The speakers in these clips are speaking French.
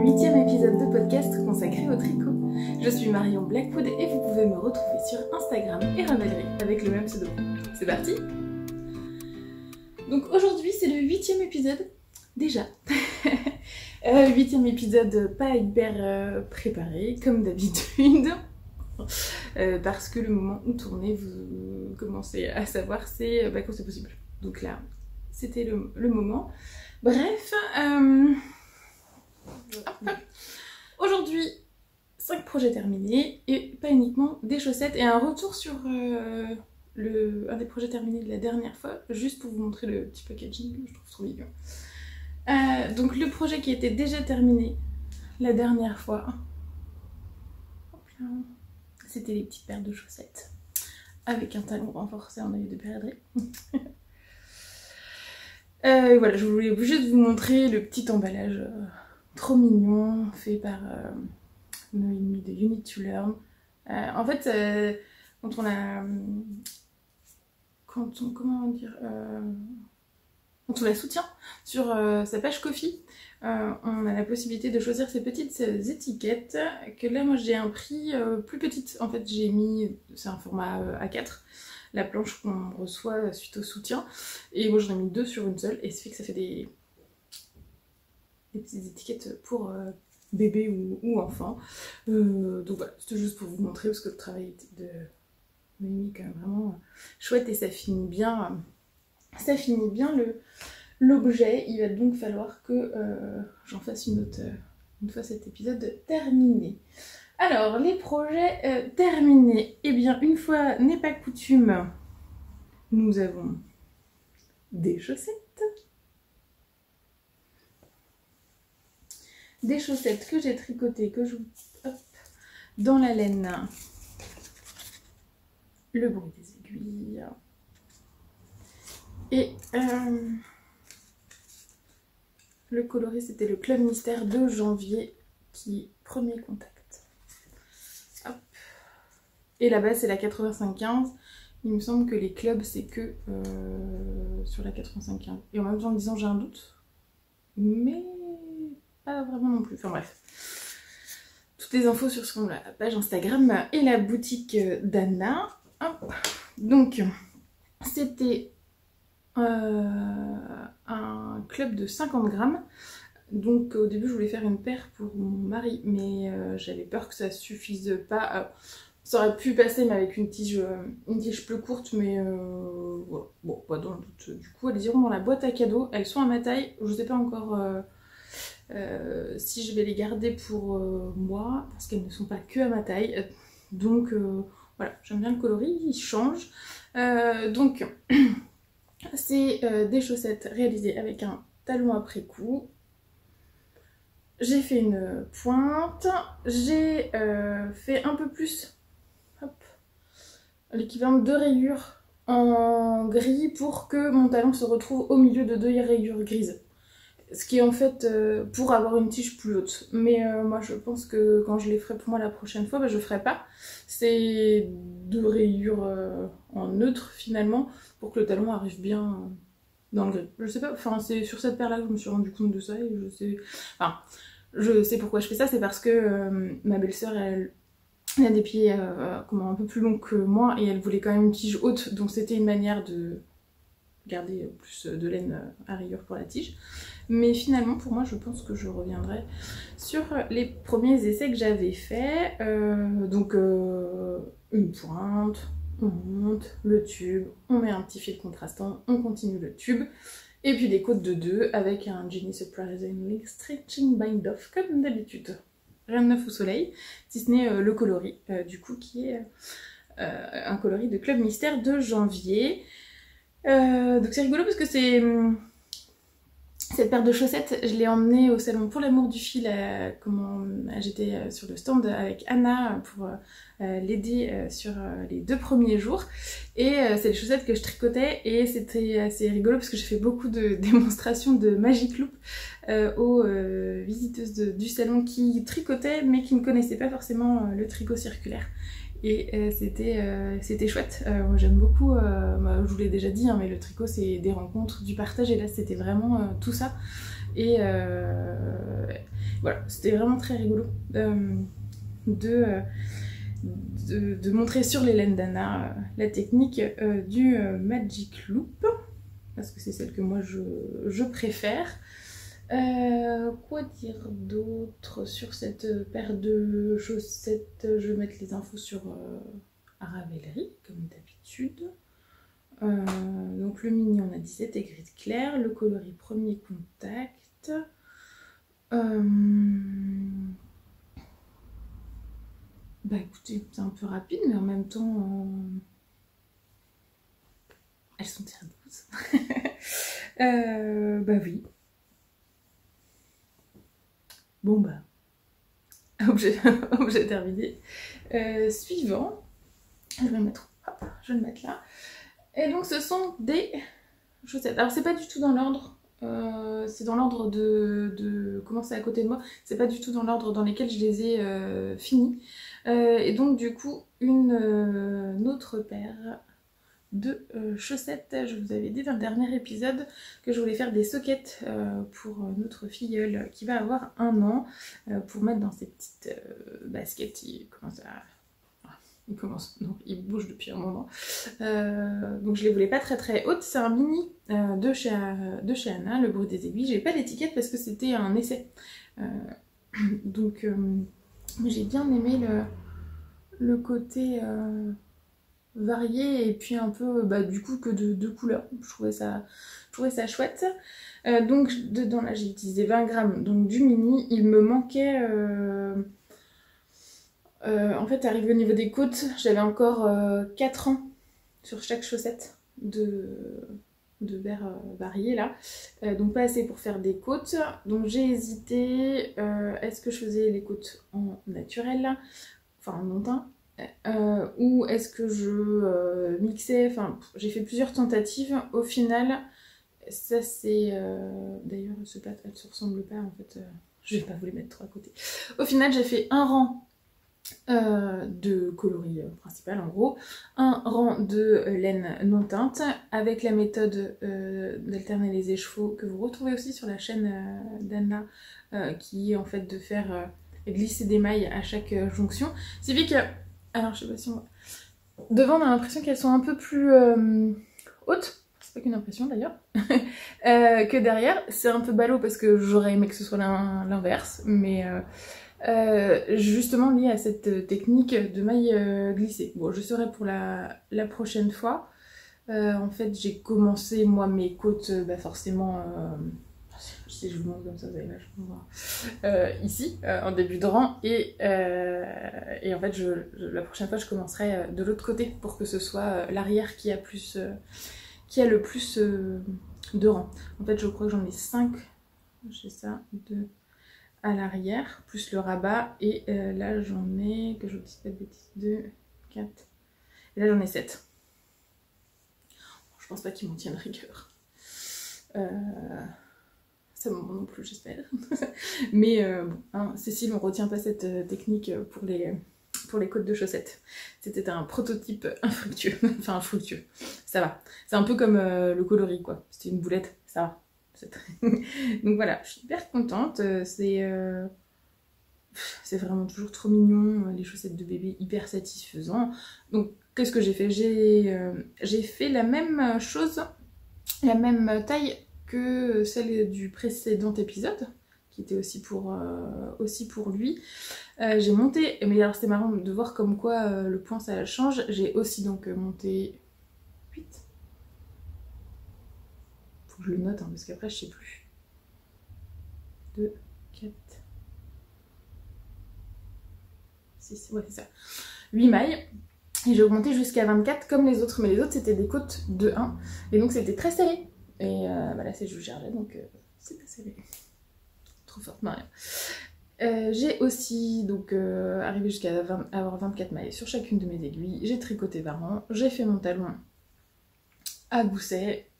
un 8e épisode de podcast consacré au tricot. Je suis Marion Blackwood et vous pouvez me retrouver sur Instagram et Ravelry avec le même pseudo. C'est parti! Donc aujourd'hui c'est le 8e épisode, déjà. 8e épisode pas hyper préparé comme d'habitude. Parce que le moment où tourner, vous commencez à savoir, c'est quand c'est possible. Donc là, c'était le moment. Bref, aujourd'hui, 5 projets terminés, et pas uniquement des chaussettes, et un retour sur un des projets terminés de la dernière fois, juste pour vous montrer le petit packaging que je trouve trop mignon. Donc le projet qui était déjà terminé la dernière fois, c'était les petites paires de chaussettes, avec un talon renforcé en œil de perdrix. Voilà, je voulais juste vous montrer le petit emballage trop mignon, fait par Noémie de Unit to Learn. En fait, quand on la soutient sur sa page Ko-fi, on a la possibilité de choisir ces petites étiquettes, que là moi j'ai un prix plus petite. En fait j'ai mis, c'est un format A4, la planche qu'on reçoit suite au soutien, et moi j'en ai mis 2 sur une seule, et ça fait que ça fait des petites étiquettes pour bébé ou enfant. Donc voilà, c'était juste pour vous montrer, parce que le travail de Noémie est quand même vraiment chouette, et ça finit bien l'objet. Il va donc falloir que j'en fasse une autre une fois cet épisode terminé. Alors, les projets terminés, eh bien, une fois n'est pas coutume, nous avons des chaussettes. Des chaussettes que j'ai tricotées, que je dans la laine, le bruit des aiguilles, et le coloris, c'était le Club Mystère de janvier, qui est premier contact. Hop. Et là-bas, c'est la 85-15. Il me semble que les clubs, c'est que sur la 85-15. Et en même temps, en disant, j'ai un doute, mais pas vraiment non plus. Enfin bref. Toutes les infos sur la page Instagram et la boutique d'Anna. Hop. Donc, c'était un club de 50 grammes. Donc au début je voulais faire une paire pour mon mari, mais j'avais peur que ça suffise pas. Ça aurait pu passer mais avec une tige plus courte, mais voilà. Bon, pas dans le doute. Du coup elles iront dans la boîte à cadeaux. Elles sont à ma taille, je sais pas encore si je vais les garder pour moi, parce qu'elles ne sont pas que à ma taille. Donc voilà, j'aime bien le coloris, il change. Donc c'est des chaussettes réalisées avec un talon après coup. J'ai fait une pointe, j'ai fait un peu plus, l'équivalent de 2 rayures en gris pour que mon talon se retrouve au milieu de 2 rayures grises. Ce qui est en fait pour avoir une tige plus haute. Mais moi je pense que quand je les ferai pour moi la prochaine fois, je ferai pas. C'est 2 rayures en neutre finalement, pour que le talon arrive bien dans le gris. Je sais pas, enfin c'est sur cette paire là que je me suis rendu compte de ça, et je sais pourquoi je fais ça, c'est parce que ma belle-sœur elle a des pieds un peu plus longs que moi, et elle voulait quand même une tige haute, donc c'était une manière de garder plus de laine à rayures pour la tige. Mais finalement pour moi je pense que je reviendrai sur les premiers essais que j'avais fait. Donc une pointe, on monte le tube, on met un petit fil contrastant, on continue le tube, et puis des côtes de 2 avec un Jenny Surprisingly Stretching Bind Off comme d'habitude. Rien de neuf au soleil, si ce n'est le coloris du coup qui est un coloris de Club Mystère de janvier. Donc c'est rigolo parce que c'est cette paire de chaussettes, je l'ai emmenée au salon pour l'amour du fil, j'étais sur le stand avec Anna pour l'aider sur les 2 premiers jours, et c'est les chaussettes que je tricotais, et c'était assez rigolo parce que j'ai fait beaucoup de démonstrations de Magic Loop aux visiteuses du salon qui tricotaient mais qui ne connaissaient pas forcément le tricot circulaire. Et c'était chouette. Moi j'aime beaucoup, je vous l'ai déjà dit, hein, mais le tricot c'est des rencontres, du partage, et là c'était vraiment tout ça. Et voilà, c'était vraiment très rigolo de montrer sur les laines d'Anna la technique du Magic Loop, parce que c'est celle que moi je préfère. Quoi dire d'autre sur cette paire de chaussettes? Je vais mettre les infos sur Ravelry, comme d'habitude. Donc le mini, on a 17 et gris clair, le coloris premier contact. Bah écoutez, c'est un peu rapide, mais en même temps, elles sont très douces. Bah oui. Bon bah, objet terminé. Suivant, je vais le mettre, hop, je vais le mettre là. Et donc ce sont des chaussettes. Alors c'est pas du tout dans l'ordre, c'est dans l'ordre de comment c'est à côté de moi. C'est pas du tout dans l'ordre dans lesquels je les ai finis. Et donc du coup une autre paire de chaussettes. Je vous avais dit dans le dernier épisode que je voulais faire des sockets pour notre filleule qui va avoir 1 an, pour mettre dans ses petites baskets. Il bouge depuis un moment. Donc je les voulais pas très très hautes. C'est un mini de chez Anna, le bruit des aiguilles. J'ai pas l'étiquette parce que c'était un essai. Donc j'ai bien aimé le côté varié et puis un peu du coup que de couleurs. Je trouvais ça chouette. Donc dedans là j'ai utilisé 20 grammes donc du mini. Il me manquait en fait, arrivé au niveau des côtes, j'avais encore 4 ans sur chaque chaussette de verre varié là. Donc pas assez pour faire des côtes. Donc j'ai hésité, est-ce que je faisais les côtes en naturel là, enfin en montin, ou est-ce que je mixais, enfin j'ai fait plusieurs tentatives. Au final, ça c'est... D'ailleurs ce plat, elle se ressemble pas en fait, je vais pas vous les mettre trop à côté. Au final j'ai fait un rang de coloris principal en gros, un rang de laine non teinte avec la méthode d'alterner les écheveaux que vous retrouvez aussi sur la chaîne d'Anna, qui est en fait de faire glisser des mailles à chaque jonction. C'est vrai que, alors je sais pas si on voit, devant on a l'impression qu'elles sont un peu plus hautes, c'est pas qu'une impression d'ailleurs, que derrière. C'est un peu ballot parce que j'aurais aimé que ce soit l'inverse, mais justement lié à cette technique de maille glissée. Bon, je saurai pour la prochaine fois. En fait, j'ai commencé moi mes côtes, forcément, si je vous montre comme ça, vous allez vachement voir, ici, en début de rang, et en fait, la prochaine fois, je commencerai de l'autre côté pour que ce soit l'arrière qui a le plus de rangs. En fait, je crois que j'en ai 5, j'ai ça, 2 à l'arrière, plus le rabat, et là j'en ai, que je vous dise pas de bêtises, 2, 4, et là j'en ai 7. Je pense pas qu'ils m'en tiennent rigueur. Ça moment non plus, j'espère. Mais bon, hein, Cécile, on retient pas cette technique pour les côtes de chaussettes. C'était un prototype infructueux. Enfin, infructueux, ça va. C'est un peu comme le coloris, quoi. C'était une boulette, ça va. Donc voilà, je suis hyper contente. C'est vraiment toujours trop mignon, les chaussettes de bébé, hyper satisfaisant. Donc qu'est-ce que j'ai fait? J'ai fait la même chose, la même taille que celle du précédent épisode, qui était aussi pour lui. J'ai monté, mais alors c'était marrant de voir comme quoi le point ça change. J'ai aussi donc monté 8. Faut que je le note, hein, parce qu'après je sais plus. 2, 4, 6, ouais c'est ça. 8 mailles. Et j'ai augmenté jusqu'à 24 comme les autres, mais les autres c'était des côtes de 1. Et donc c'était très serré. Et là c'est Jules Gerlet, donc c'est pas serré. Trop forte Maria. J'ai aussi donc arrivé jusqu'à avoir 24 mailles sur chacune de mes aiguilles. J'ai tricoté varan, j'ai fait mon talon à gousset,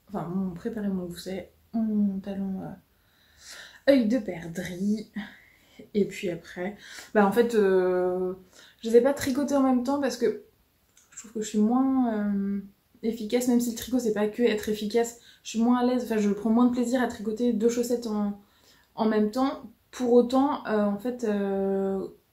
enfin préparé mon gousset, mon talon œil de perdrix. Et puis après, en fait, je les ai pas tricotés en même temps parce que je trouve que je suis moins efficace, même si le tricot c'est pas que être efficace, je suis moins à l'aise, enfin je prends moins de plaisir à tricoter 2 chaussettes en même temps. Pour autant, en fait,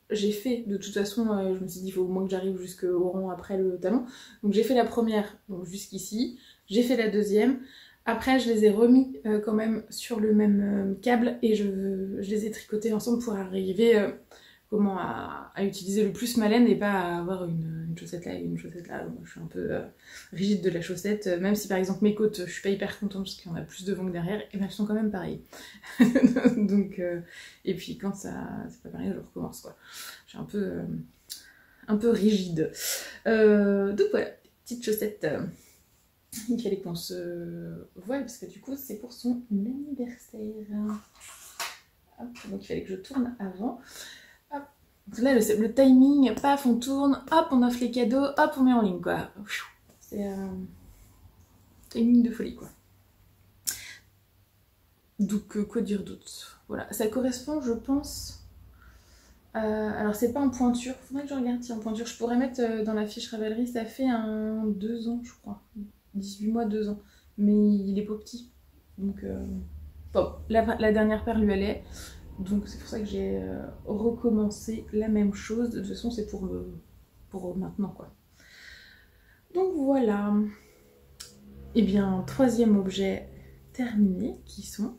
j'ai fait, de toute façon, je me suis dit il faut au moins que j'arrive jusqu'au rang après le talon. Donc j'ai fait la première, donc jusqu'ici, j'ai fait la deuxième. Après, je les ai remis quand même sur le même câble et je les ai tricotés ensemble pour arriver à utiliser le plus ma laine et pas à avoir une chaussette là et une chaussette là. Moi, je suis un peu rigide de la chaussette, même si par exemple mes côtes, je suis pas hyper contente parce qu'il y en a plus devant que derrière, et bien elles sont quand même pareilles. Donc, et puis quand ça c'est pas pareil, je recommence quoi. Je suis un peu rigide. Donc voilà, petite chaussette. Il fallait qu'on se voie parce que du coup c'est pour son anniversaire. Hop, donc il fallait que je tourne avant. Hop. Donc là le timing, paf on tourne, hop on offre les cadeaux, hop on met en ligne quoi. C'est timing de folie quoi. Donc quoi dire d'autre? Voilà, ça correspond je pense. Alors c'est pas en pointure, faudrait que je regarde si en pointure. Je pourrais mettre dans la fiche Ravelry, ça fait 2 ans je crois. 18 mois, 2 ans. Mais il est pas petit. Donc, bon, la dernière paire lui allait. Donc c'est pour ça que j'ai recommencé la même chose. De toute façon, c'est pour maintenant, quoi. Donc voilà. Et bien, troisième objet terminé, qui sont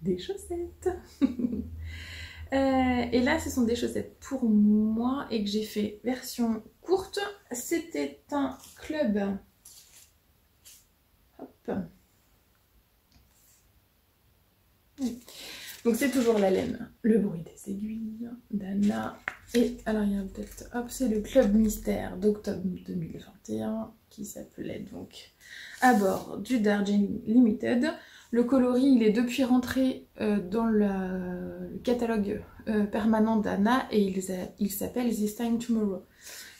des chaussettes. Et là, ce sont des chaussettes pour moi et que j'ai fait version courte. C'était un club. Hop. Oui. Donc c'est toujours la laine, le bruit des aiguilles, d'Anna. Et alors il y a peut-être, hop, c'est le club mystère d'octobre 2021 qui s'appelait donc à bord du Darjeeling Limited. Le coloris il est depuis rentré dans le catalogue permanent d'Anna et il s'appelle This Time Tomorrow.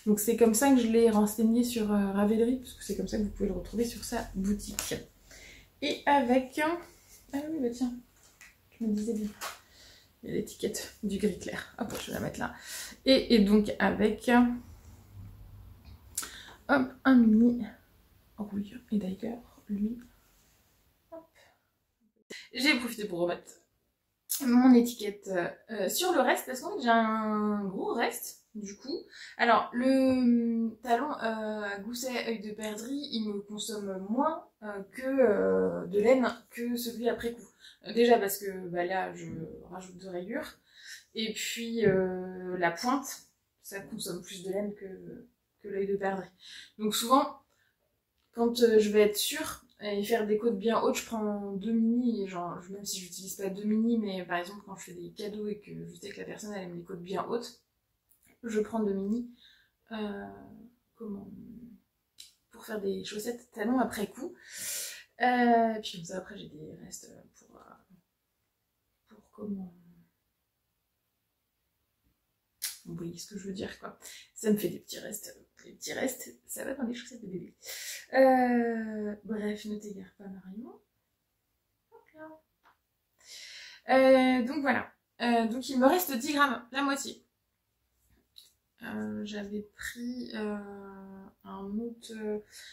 Donc c'est comme ça que je l'ai renseigné sur Ravelry, parce que c'est comme ça que vous pouvez le retrouver sur sa boutique. Et avec... Ah oui bah tiens, je me disais bien. Il y a l'étiquette du gris clair. Hop, je vais la mettre là. Et donc avec hop, un mini rouille. Et d'ailleurs, lui, hop. J'ai profité pour remettre mon étiquette sur le reste parce qu'en fait j'ai un gros reste du coup. Alors le talon à gousset œil de perdrix il me consomme moins que de laine que celui après coup. Déjà parce que bah, là je rajoute de rayures et puis la pointe ça consomme plus de laine que l'œil de perdrix. Donc souvent quand je vais être sûre et faire des côtes bien hautes, je prends 2 mini, genre, même si j'utilise pas 2 mini, mais par exemple quand je fais des cadeaux et que je sais que la personne elle aime les côtes bien hautes, je prends 2 mini pour faire des chaussettes talons après coup. Puis comme ça après j'ai des restes pour comment... Vous voyez ce que je veux dire quoi. Ça me fait des petits restes. Les petits restes, ça va dans les chaussettes de bébé. Bref, ne t'égare pas Marion. Donc voilà. Donc il me reste 10 grammes, la moitié. J'avais pris un autre...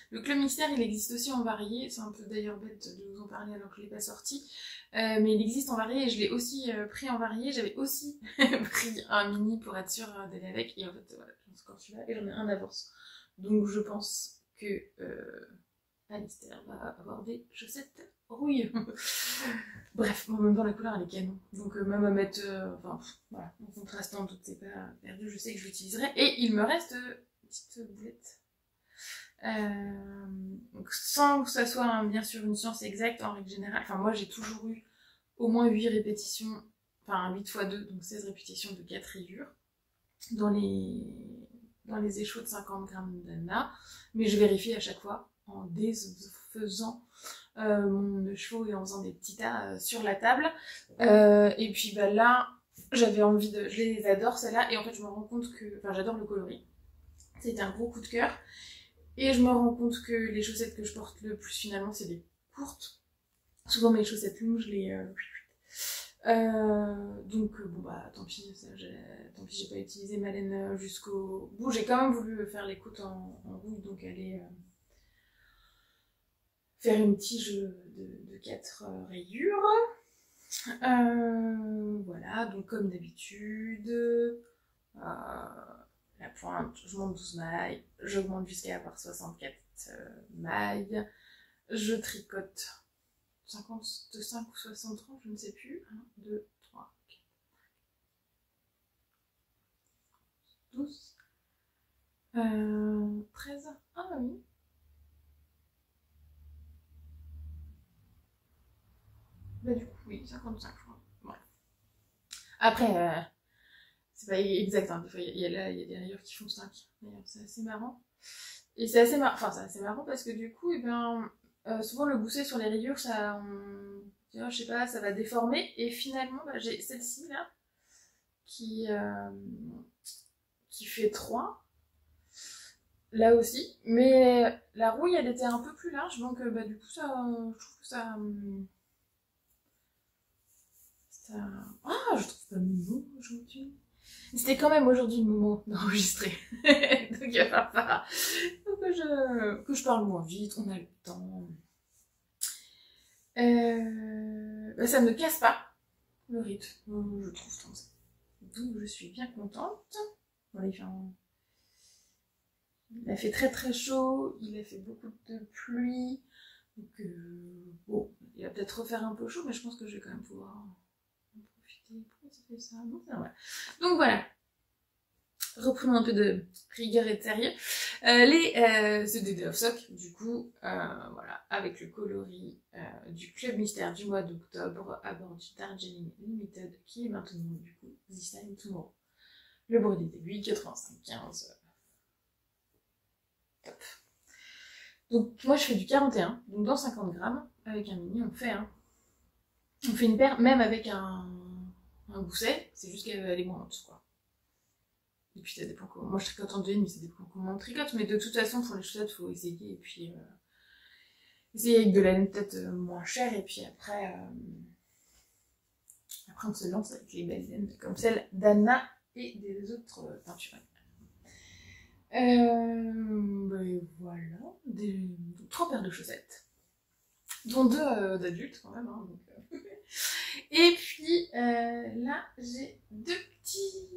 le club mystère, il existe aussi en varié. C'est un peu d'ailleurs bête de vous en parler alors que je ne l'ai pas sorti. Mais il existe en varié et je l'ai aussi pris en varié. J'avais aussi pris un mini pour être sûre d'aller avec. Et en fait, voilà, j'en suis encore celui-là et j'en ai un d'avance. Donc je pense que Alistair va avoir des chaussettes rouillées. Bref, en même temps la couleur elle est canon. Donc même à mettre, enfin voilà, en contrastant toutes c'est pas perdu, je sais que je l'utiliserai. Et il me reste une petite boulette. Donc sans que ça soit bien sûr une science exacte en règle générale, enfin moi j'ai toujours eu au moins 8 répétitions, enfin 8 x 2, donc 16 répétitions de 4 rayures dans les échos de 50 grammes d'Anna, mais je vérifie à chaque fois en défaisant mon chevaux et en faisant des petits tas sur la table. Et puis bah là, j'avais envie de... Je les adore celles-là, et en fait je me rends compte que... Enfin j'adore le coloris. C'était un gros coup de cœur. Et je me rends compte que les chaussettes que je porte le plus finalement c'est des courtes. Souvent mes chaussettes longues, je les... Donc bon bah tant pis, j'ai pas utilisé ma laine jusqu'au bout. J'ai quand même voulu faire les côtes en rouille, donc aller faire une tige de 4 rayures. Voilà, donc comme d'habitude, la pointe, je monte 12 mailles, j'augmente jusqu'à avoir 64 mailles, je tricote 55 ou 63, je ne sais plus, 1, 2, 3, 4, 12, 13, ah oui. Bah du coup, oui, 55, je crois. Ouais. Après, c'est pas exact, hein. Des fois, il y a des rayures qui font 5. D'ailleurs, c'est assez marrant. Et c'est assez marrant, enfin, c'est assez marrant parce que du coup, eh ben, souvent le gousset sur les rayures, ça, je sais pas, ça va déformer. Et finalement, bah, j'ai celle-ci là, qui fait 3. Là aussi. Mais la rouille, elle était un peu plus large, donc bah, du coup, ça, je trouve que ça... Ah, je trouve pas le mot aujourd'hui. C'était quand même aujourd'hui le moment d'enregistrer. Donc il va falloir que je parle moins vite, on a le temps. Bah, ça ne casse pas le rythme, je trouve tant ça. Donc je suis bien contente. Voilà, il a fait très très chaud, il a fait beaucoup de pluie. Donc bon, il va peut-être refaire un peu chaud, mais je pense que je vais quand même pouvoir en profiter. Pourquoi ça fait ça? Non, c'est normal. Donc voilà. Reprenons un peu de rigueur et de sérieux. C'est des Day of Sock, du coup, voilà, avec le coloris du Club Mystère du mois d'octobre à bord du Darjeeling Limited, qui est maintenant, du coup, This Time Tomorrow. Le brodé d'aiguille, 85,15. Top. Donc, moi, je fais du 41, donc dans 50 grammes, avec un mini, on fait une paire, même avec un gousset, c'est juste qu'elle est moins haute, quoi. Et puis ça dépend comment. Moi je tricote en 2, mais ça dépend comment on tricote. Mais de toute façon, pour les chaussettes, il faut essayer. Et puis essayer avec de la laine peut-être moins chère. Et puis après, on se lance avec les belles laines comme celle d'Anna et des autres teintures. Ben voilà, 3 paires de chaussettes. Dont 2 d'adultes quand même. Hein, donc, et puis là, j'ai 2 petits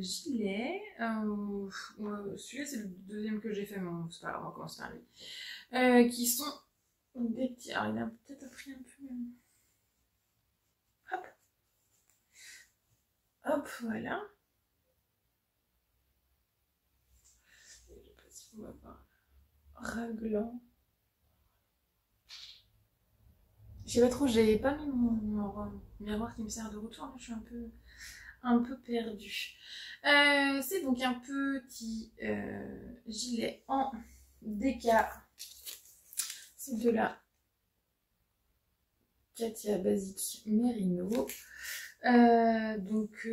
gilets. Celui-là, c'est le deuxième que j'ai fait, mais bon, c'est pas grave, on commence par lui. Qui sont des petits. Alors, il a peut-être pris un peu. Hop. Hop, voilà. Je sais pas si on va voir. Raglan. Je sais pas trop, j'ai pas mis mon miroir qui me sert de retour, là, je suis un peu perdue. C'est donc un petit gilet en déca. C'est de la Katia Basic Merino. Donc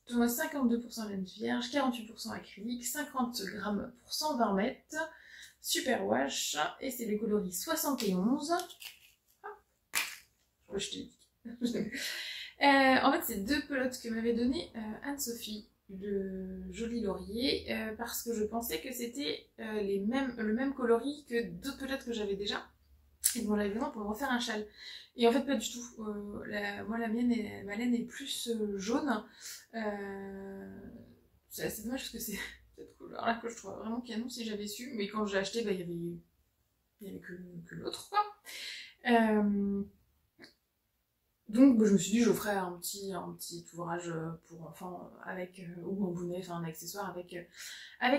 52% laine vierge, 48% acrylique, 50 grammes pour 120 mètres. Super wash. Et c'est le coloris 71. Je te dis. En fait, c'est 2 pelotes que m'avait donné Anne-Sophie, le joli laurier, parce que je pensais que c'était le même coloris que d'autres pelotes que j'avais déjà. Et bon, j'avais besoin pour me refaire un châle. Et en fait, pas du tout. Moi, ma laine est plus jaune. C'est assez dommage parce que c'est cette couleur-là que je trouve vraiment canon si j'avais su. Mais quand j'ai acheté, bah, il y avait que l'autre, quoi. Donc je me suis dit je ferais un petit ouvrage pour enfants avec ou un bonnet, enfin un accessoire avec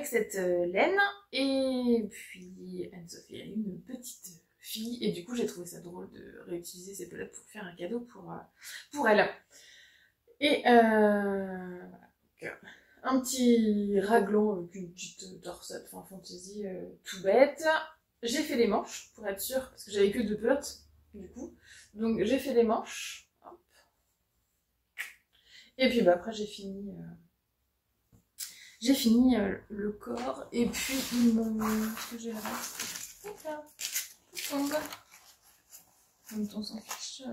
cette laine. Et puis Anne-Sophie a une petite fille et du coup j'ai trouvé ça drôle de réutiliser ces pelotes pour faire un cadeau pour elle. Et voilà. Donc, un petit raglan avec une petite torsade, enfin fantaisie tout bête. J'ai fait les manches pour être sûre parce que j'avais que 2 pelotes du coup. Donc j'ai fait les manches. Hop. Et puis bah, après j'ai fini le corps. Et puis ce que j'ai là. Hop là. Tout tombe. En même temps on s'en fiche.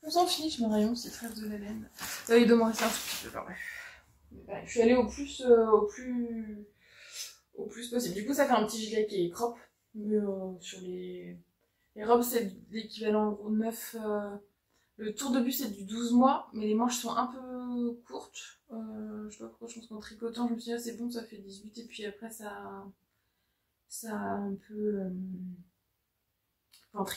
On s'en fiche, mon rayon, c'est très de la laine. Il doit m'en rester un tout petit peu, quand même. Je suis allée au plus possible. Du coup, ça fait un petit gilet qui est crop. Mais sur les robes, c'est l'équivalent gros 9. Le tour de but, c'est du 12 mois, mais les manches sont un peu courtes. Je sais pas pourquoi, je pense qu'en tricotant, je me suis dit, ah, c'est bon, ça fait 18. Et puis après, ça a un peu. Enfin,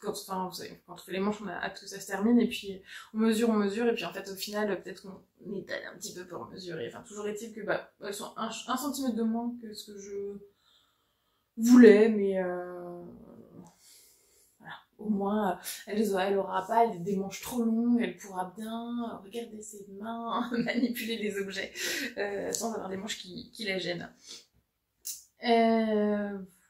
enfin, vous savez, quand on fait les manches, on a hâte que ça se termine, et puis on mesure, et puis en fait, au final, peut-être qu'on étale un petit peu pour mesurer. Enfin, toujours est-il que, bah, elles sont 1 cm de moins que ce que je voulais, mais voilà. Au moins, elle aura pas des manches trop longues, elle pourra bien regarder ses mains, manipuler les objets, sans avoir des manches qui la gênent.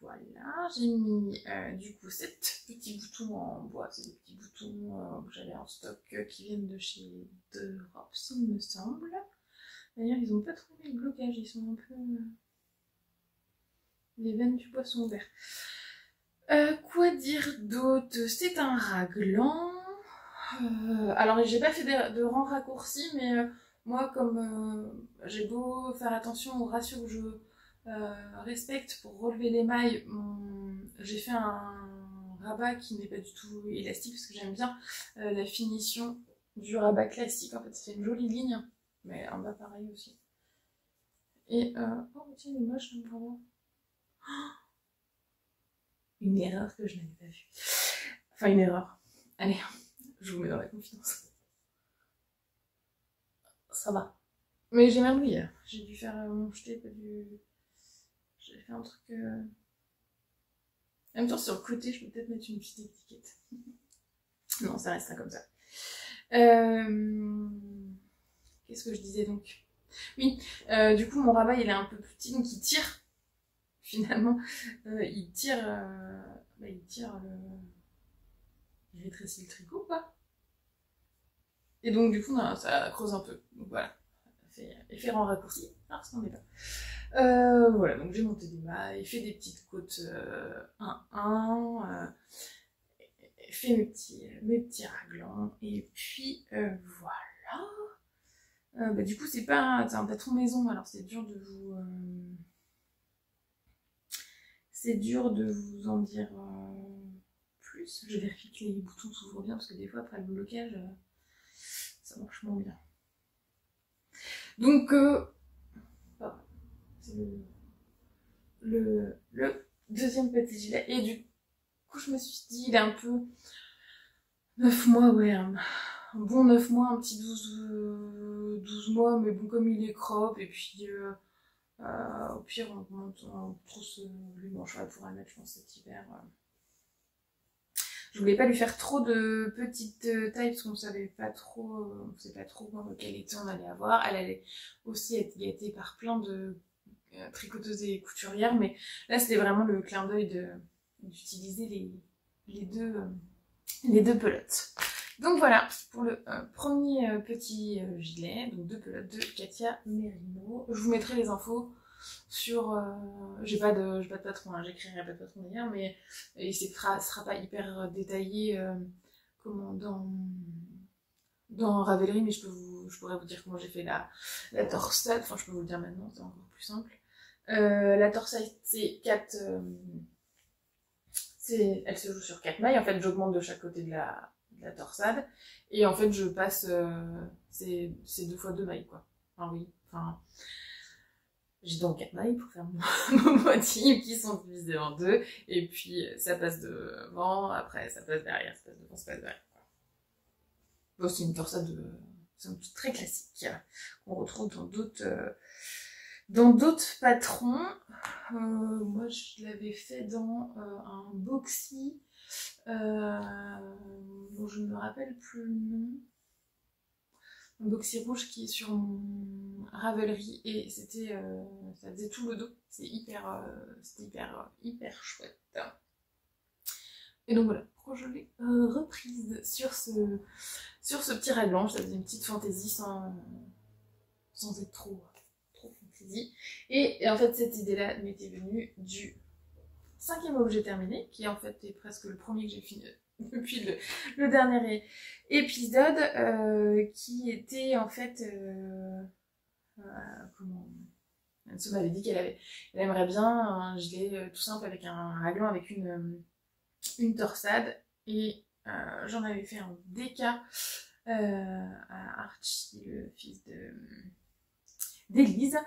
Voilà, j'ai mis du coup 7 petits boutons en bois, c'est des petits boutons que j'avais en stock qui viennent de chez Drops, il me semble. D'ailleurs, ils ont pas trouvé le blocage, ils sont un peu. Les veines du poisson vert. Quoi dire d'autre? C'est un raglan. Alors, j'ai pas fait de rang raccourci, mais moi, comme j'ai beau faire attention au ratio que je respecte pour relever les mailles, j'ai fait un rabat qui n'est pas du tout élastique parce que j'aime bien la finition du rabat classique. En fait, c'est une jolie ligne, mais en bas pareil aussi. Et oh tiens, il est moche, vraiment. Une erreur que je n'avais pas vue. Enfin, une erreur. Allez, je vous mets dans la confiance. Ça va. Mais j'ai merdé hier. J'ai dû faire mon jeté, pas du. J'ai fait un truc. En même temps, sur le côté, je peux peut-être mettre une petite étiquette. Non, ça restera comme ça. Qu'est-ce que je disais donc? Oui, du coup, mon rabat, il est un peu plus petit, donc il tire. Finalement, il tire il rétrécit le tricot, quoi. Et donc, du coup, non, ça creuse un peu. Donc voilà, ça fait effet en raccourci. Ah, ça n'en est pas. Voilà, donc j'ai monté des mailles, fait des petites côtes 1-1, fait mes petits raglans, et puis voilà. Bah, du coup, c'est un patron maison, alors c'est dur de vous. C'est dur de vous en dire plus. Je vérifie que les boutons s'ouvrent bien parce que des fois, après le blocage, ça marche moins bien. Donc, c'est le deuxième petit gilet. Et du coup, je me suis dit, il est un peu 9 mois, ouais. Un bon 9 mois, un petit 12 mois, mais bon, comme il est crop, et puis. Au pire, on trousse les manches pour le mettre, je pense, cet hiver. Je voulais pas lui faire trop de petites tailles parce qu'on savait pas trop, quel été on allait avoir. Elle allait aussi être gâtée par plein de tricoteuses et couturières, mais là c'était vraiment le clin d'œil d'utiliser les deux pelotes. Donc voilà pour le premier petit gilet, donc 2 pelotes de Katia Merino. Je vous mettrai les infos sur. J'ai pas de patron, hein, j'écrirai pas de patron d'ailleurs, mais ce sera pas hyper détaillé dans Ravelry, mais je pourrais vous dire comment j'ai fait la torsade. Enfin, je peux vous le dire maintenant, c'est encore plus simple. La torsade, c'est 4. Elle se joue sur 4 mailles. En fait, j'augmente de chaque côté de la torsade. Et en fait, je passe. C'est 2 fois 2 mailles, quoi. Enfin, oui. Enfin. J'ai donc 4 mailles pour faire mon motif qui sont divisées en 2. Et puis, ça passe devant. Après, ça passe derrière. Ça passe devant, ça passe derrière. Bon, c'est une torsade très classique qu'on retrouve dans d'autres patrons. Moi, je l'avais fait dans un boxy dont je ne me rappelle plus le nom. Un boxy rouge qui est sur mon Ravelry et c'était ça faisait tout le dos. C'était hyper chouette. Et donc voilà pourquoi je l'ai reprise sur ce petit raglan. Ça faisait une petite fantaisie sans être trop fantaisie. Et en fait, cette idée-là m'était venue du 5e objet terminé, qui en fait est presque le premier que j'ai depuis le dernier épisode, qui était en fait... comment... Anso m'avait dit elle aimerait bien un gilet tout simple avec un raglan avec une torsade. Et j'en avais fait un déca à Archie, le fils d'Élise.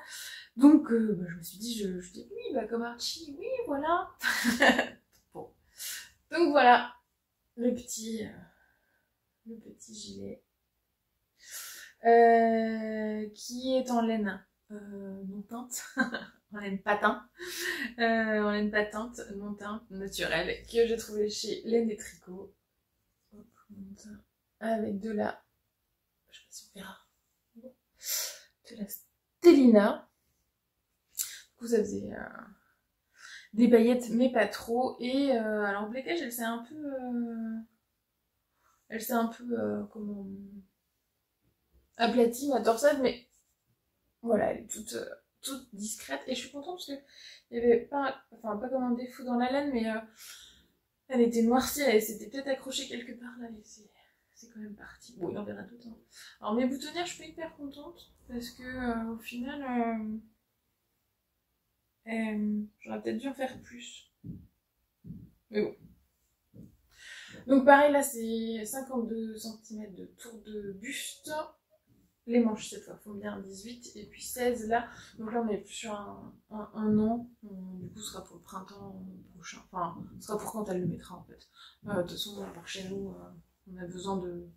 Donc je me suis dit, je dis oui, bah comme Archie, oui, voilà. Bon. Donc voilà, le petit gilet qui est en laine non teinte, en laine patin, en laine patinte, non teinte, naturelle, que j'ai trouvé chez Laine des Tricots. Hop, avec de la, je sais pas si on verra, de la Stellina. Du coup ça faisait des paillettes mais pas trop. Et alors Blacage elle s'est un peu comment aplatie ma torsade, mais voilà, elle est toute discrète. Et je suis contente parce que il y avait pas comme un défaut dans la laine, mais elle était noircie, elle s'était peut-être accrochée quelque part là, mais c'est quand même parti. Bon, il en verra d'autres. Hein. Alors mes boutonnières, je suis pas hyper contente parce que au final, j'aurais peut-être dû en faire plus. Mais bon. Donc pareil, là c'est 52 cm de tour de buste. Les manches cette fois font bien 18 et puis 16 là. Donc là on est plus sur un an. Du coup ce sera pour le printemps prochain. Enfin, ce sera pour quand elle le mettra en fait. De toute façon, par chez nous, on a besoin de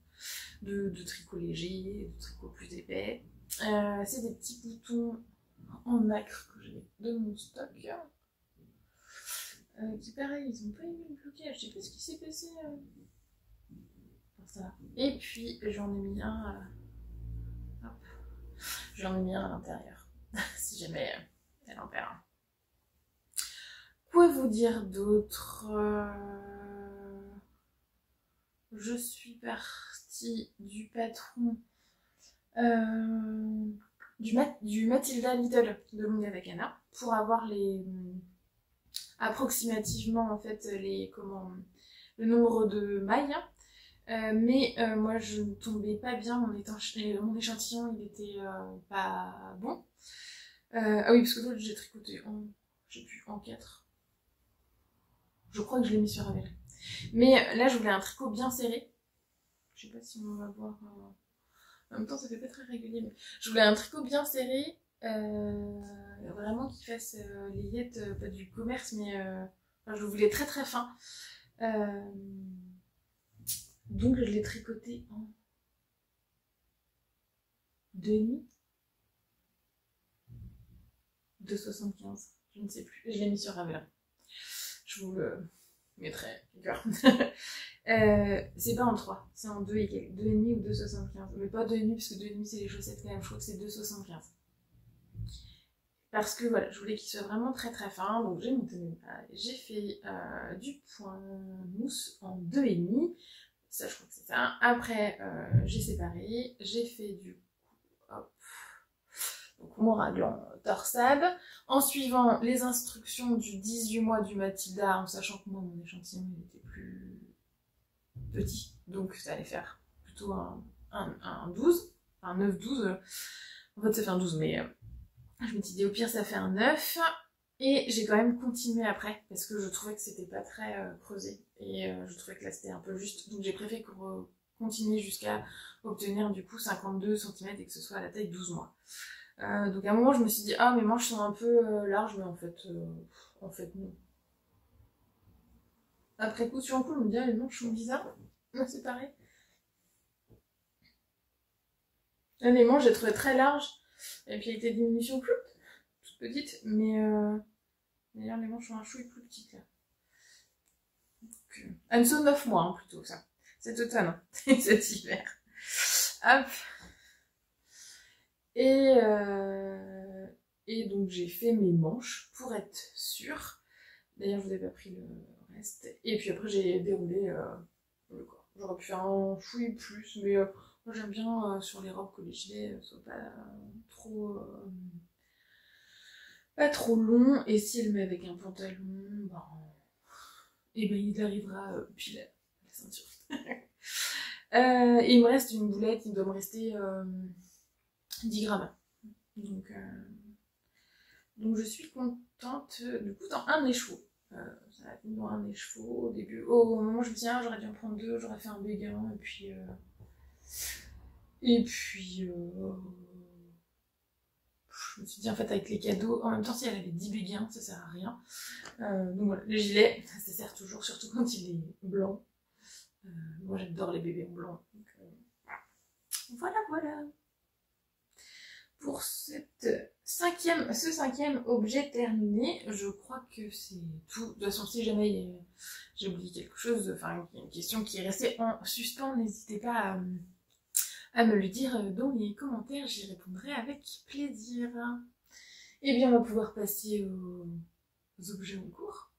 tricots légers, de tricots plus épais. C'est des petits boutons en nacre que j'ai de mon stock. Qui pareil, ils ont pas aimé le blocage. Je sais pas ce qui s'est passé. Enfin, ça. Et puis j'en ai mis un. J'en ai mis un à l'intérieur, si jamais elle en perd un. Quoi vous dire d'autre Je suis partie du patron du Matilda Little de Longa Vacana pour avoir approximativement en fait le nombre de mailles. Mais moi je ne tombais pas bien, mon échantillon il était pas bon. Ah oui, parce que l'autre j'ai tricoté en 4. Je crois que je l'ai mis sur Ravel. Mais là je voulais un tricot bien serré. Je sais pas si on va voir. En même temps ça fait pas très régulier, mais je voulais un tricot bien serré. Vraiment qui fasse les yettes, pas du commerce, mais je voulais très très fin. Donc je l'ai tricoté en 2,5, 2,75, je ne sais plus. Je l'ai mis sur Ravelin. Je vous le mettrai quelque c'est pas en 3, c'est en 2 et quelques. 2,5 ou 2,75. Mais pas 2,5 parce que 2,5 c'est les chaussettes quand même, je crois que c'est 2,75. Parce que voilà, je voulais qu'il soit vraiment très très fin, donc j'ai monté mes pailles. J'ai fait du point mousse en 2,5. Ça, je crois que c'est ça. Après, j'ai séparé. J'ai fait du coup, hop, donc mon raglan torsade. En suivant les instructions du 18 mois du Matilda, en sachant que moi, mon échantillon, il était plus petit. Donc, ça allait faire plutôt un 12. Un 9-12. En fait, ça fait un 12, mais je me suis dit, au pire, ça fait un 9. Et j'ai quand même continué après, parce que je trouvais que c'était pas très creusé. Et je trouvais que là c'était un peu juste. Donc j'ai préféré continuer jusqu'à obtenir du coup 52 cm et que ce soit à la taille 12 mois. Donc à un moment je me suis dit, ah mes manches sont un peu larges, mais en fait non. Après coup sur un coup, je me dis, ah les manches sont bizarres. Non, c'est pareil. Là, les manches j'ai trouvé très larges. Et puis il y a été diminution toute petite, mais d'ailleurs les manches sont un chouille plus petites là. Anso 9 mois hein, plutôt ça. Cet automne, hein. Cet hiver. Hop. Et donc j'ai fait mes manches pour être sûre. D'ailleurs je vous ai pas pris le reste. Et puis après j'ai déroulé le corps. J'aurais pu faire un chouille plus, mais moi j'aime bien sur les robes que les gilets soient pas trop longs. Et si elle met avec un pantalon, et ben il arrivera pile ceinture. Et il me reste une boulette, il doit me rester 10 grammes. Donc je suis contente. Du coup, dans un écheveau. Ça a été dans un écheveau au début. Au moment où je me dis, ah, j'aurais dû en prendre 2, j'aurais fait un béguin, et puis je me suis dit, en fait, avec les cadeaux, en même temps, si elle avait 10 béguins, ça sert à rien. Donc voilà, le gilet, ça sert toujours, surtout quand il est blanc. Moi, j'adore les bébés blancs. Donc, voilà. Pour ce cinquième objet terminé, je crois que c'est tout. De toute façon, si jamais j'ai oublié quelque chose, enfin une question qui est restée en suspens, n'hésitez pas à me le dire dans les commentaires, j'y répondrai avec plaisir. Et bien, on va pouvoir passer aux objets en cours.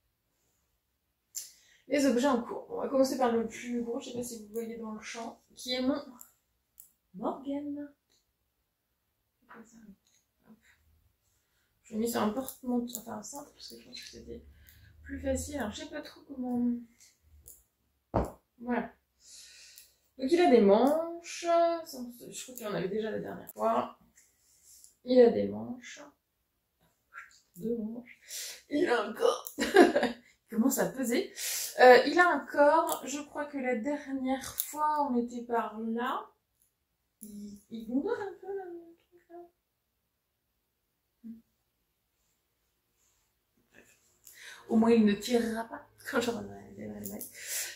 Les objets en cours. On va commencer par le plus gros, je sais pas si vous voyez dans le champ, qui est mon Morgane. Je l'ai mis sur un porte-manteau, enfin un cintre, parce que je pense que c'était plus facile. Alors je sais pas trop comment... Voilà. Donc il a des manches. Je crois qu'il en avait déjà la dernière fois. Il a des manches. 2 manches. Il a un corps. Il commence à peser. Il a un corps. Je crois que la dernière fois on était par là. Il gondole un peu là. Au moins il ne tirera pas quand je reviendrai les mailles.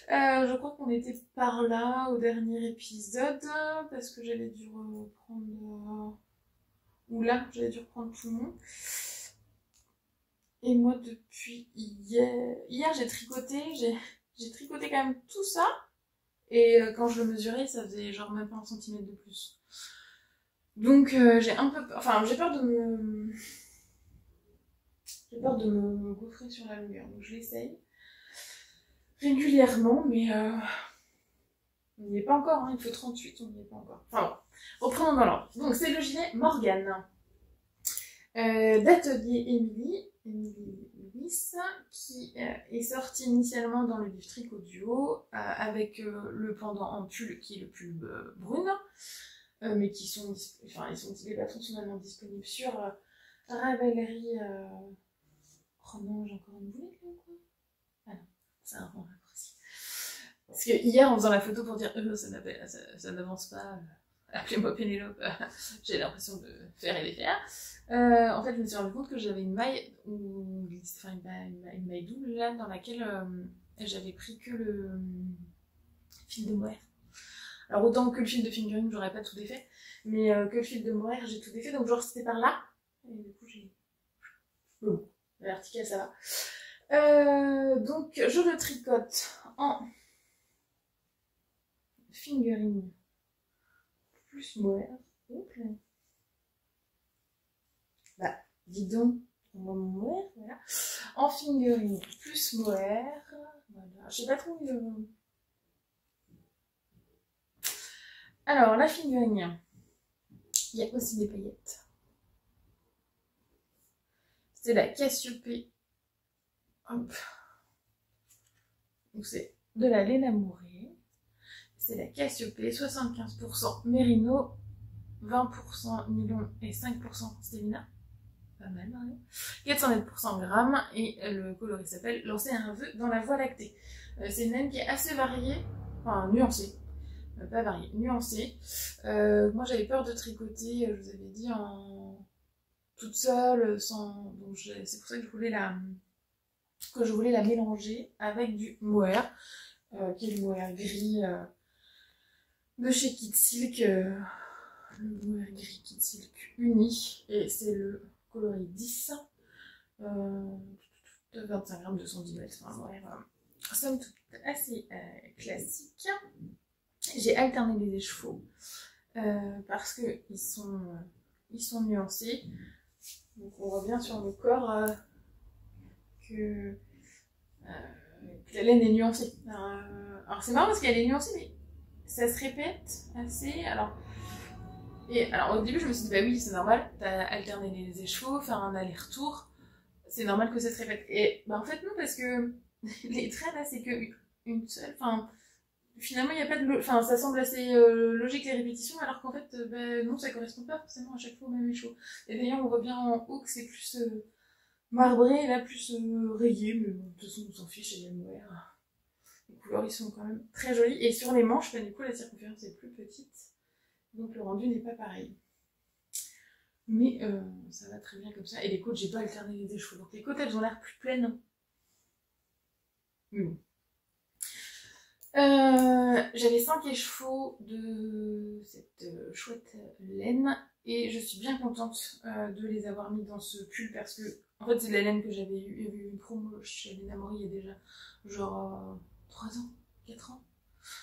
Je crois qu'on était par là au dernier épisode parce que j'avais dû reprendre ou là j'avais dû reprendre tout le monde. Et moi depuis hier j'ai tricoté, j'ai tricoté quand même tout ça et quand je le mesurais ça faisait genre même pas 1 centimètre de plus. Donc j'ai un peu peur, enfin j'ai peur de me gaufrer sur la longueur, donc je l'essaye régulièrement, mais on n'y est pas encore, hein. Il faut 38, on n'y est pas encore. Enfin bon, reprenons dans l'ordre. Donc c'est le gilet Morgane d'Atelier Émilie Louis, qui est sorti initialement dans le livre Tricot Duo, avec le pendant en pull qui est le pull brune, mais qui sont, les patrons sont maintenant disponibles sur Ravelry. Oh non, j'ai encore une boulette là ou quoi? Ah non, c'est un raccourci. Parce que hier, en faisant la photo pour dire ça n'avance pas, appelez-moi Pénélope, j'ai l'impression de faire et défaire. En fait, je me suis rendu compte que j'avais une maille, une maille double là, dans laquelle j'avais pris que le fil de mohair. Alors autant que le fil de fingering, j'aurais pas tout défait, mais que le fil de mohair, j'ai tout défait, donc genre c'était par là, et du coup j'ai... Bon. La verticale, ça va. Donc, je le tricote en fingering plus mohair. Bah, dis donc, on voit mon mohair, voilà. En fingering plus mohair. Voilà, je sais pas trop. Alors, la fingering, il y a aussi des paillettes. C'est la Cassiopée. Hop. Donc c'est de la laine amourée. C'est la Cassiopée, 75% mérino, 20% nylon et 5% stevina. Pas mal, hein. 400 grammes et le coloris s'appelle Lancer un vœu dans la voie lactée. C'est une laine qui est assez variée, enfin nuancée. Pas variée, nuancée. Moi j'avais peur de tricoter, je vous avais dit, toute seule, sans... Donc c'est pour ça que je voulais la mélanger avec du mohair, qui est le mohair gris de chez Kid-Silk, le mohair gris Kid-Silk uni, et c'est le coloris 10, 25 grammes, 210 mètres, enfin un mohair somme toute assez classique. J'ai alterné les écheveaux parce que ils sont nuancés. Donc on revient sur le corps que la laine est nuancée. Alors c'est marrant parce qu'elle est nuancée, mais ça se répète assez. Alors au début je me suis dit bah oui c'est normal, t'as alterné les écheveaux, faire un aller-retour, c'est normal que ça se répète. Et bah en fait non, parce que les traits là c'est que une seule, enfin finalement il n'y a pas de... Enfin, ça semble assez logique les répétitions, alors qu'en fait, non, ça correspond pas forcément à chaque fois au même écheveau. Et d'ailleurs, on voit bien en haut que c'est plus marbré, et là plus rayé, mais bon, de toute façon, on s'en fiche, et Alienware. Les couleurs, ils sont quand même très jolis. Et sur les manches, du coup, la circonférence est plus petite, donc le rendu n'est pas pareil. Mais ça va très bien comme ça. Et les côtes, j'ai pas alterné les écheveaux. Donc les côtes, elles ont l'air plus pleines. Mais bon. J'avais 5 écheveaux de cette chouette laine. Et je suis bien contente de les avoir mis dans ce pull parce que, en fait, c'est de la laine que j'avais eu. Il y avait eu une promo chez Lena Mori il y a déjà genre 3 ans, 4 ans.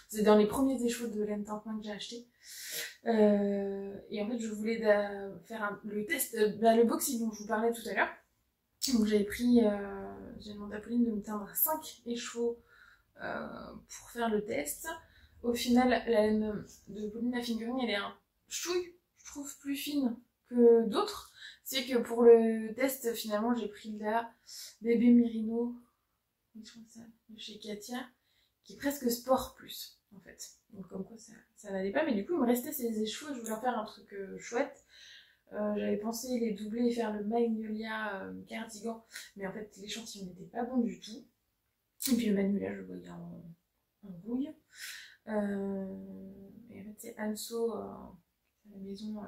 C'est dans les premiers écheveaux de laine Tintin que j'ai acheté. Et en fait, je voulais faire le test, le boxing dont je vous parlais tout à l'heure. Donc j'ai demandé à Pauline de me teindre 5 écheveaux pour faire le test. Au final, la laine de Pauline à fingering, elle est un chouille, je trouve, plus fine que d'autres. C'est que pour le test, finalement, j'ai pris la Bébé Merino, je crois que ça, de chez Katia, qui est presque sport plus, en fait. Donc comme quoi ça n'allait pas, mais du coup il me restait ces écheveaux, je voulais en faire un truc chouette. J'avais pensé les doubler et faire le Magnolia cardigan, mais en fait l'échantillon n'était pas bon du tout. Et puis le Magnolia je le voyais en rouille. Et en fait c'est Anso à la maison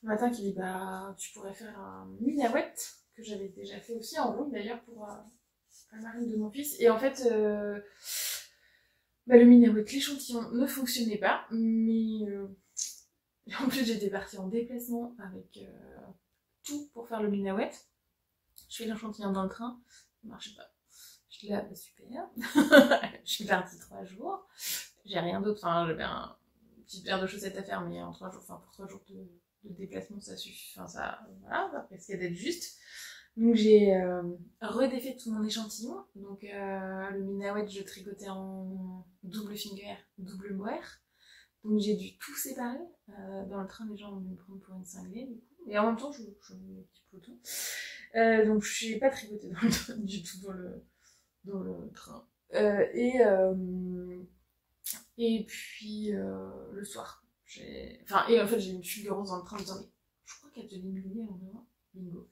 le matin qui dit bah tu pourrais faire un minawet, que j'avais déjà fait aussi en rouille d'ailleurs pour la marine de mon fils. Et en fait le minawet, l'échantillon ne fonctionnait pas, mais en plus j'étais partie en déplacement avec tout pour faire le minawet. Je fais l'échantillon dans le train, ça marche pas. Je suis là, bah super. Je suis partie 3 jours, j'ai rien d'autre, enfin j'avais un petit paire de chaussettes à faire, mais en 3 jours, enfin pour 3 jours de déplacement ça suffit, enfin ça, voilà, après ce qu'il y a d'être juste. Donc j'ai redéfait tout mon échantillon. Donc le minawet je tricotais en double finger, double mohair. Donc j'ai dû tout séparer. Dans le train les gens vont me prendre pour une cinglée du coup. Et en même temps je mets mes petits pelotons. Donc je n'ai pas tricoté du tout dans le train. Et puis le soir. Et en fait j'ai eu une fulgurance dans le train en me disant mais je crois qu'il y a de l'immobilier en dehors. Bingo.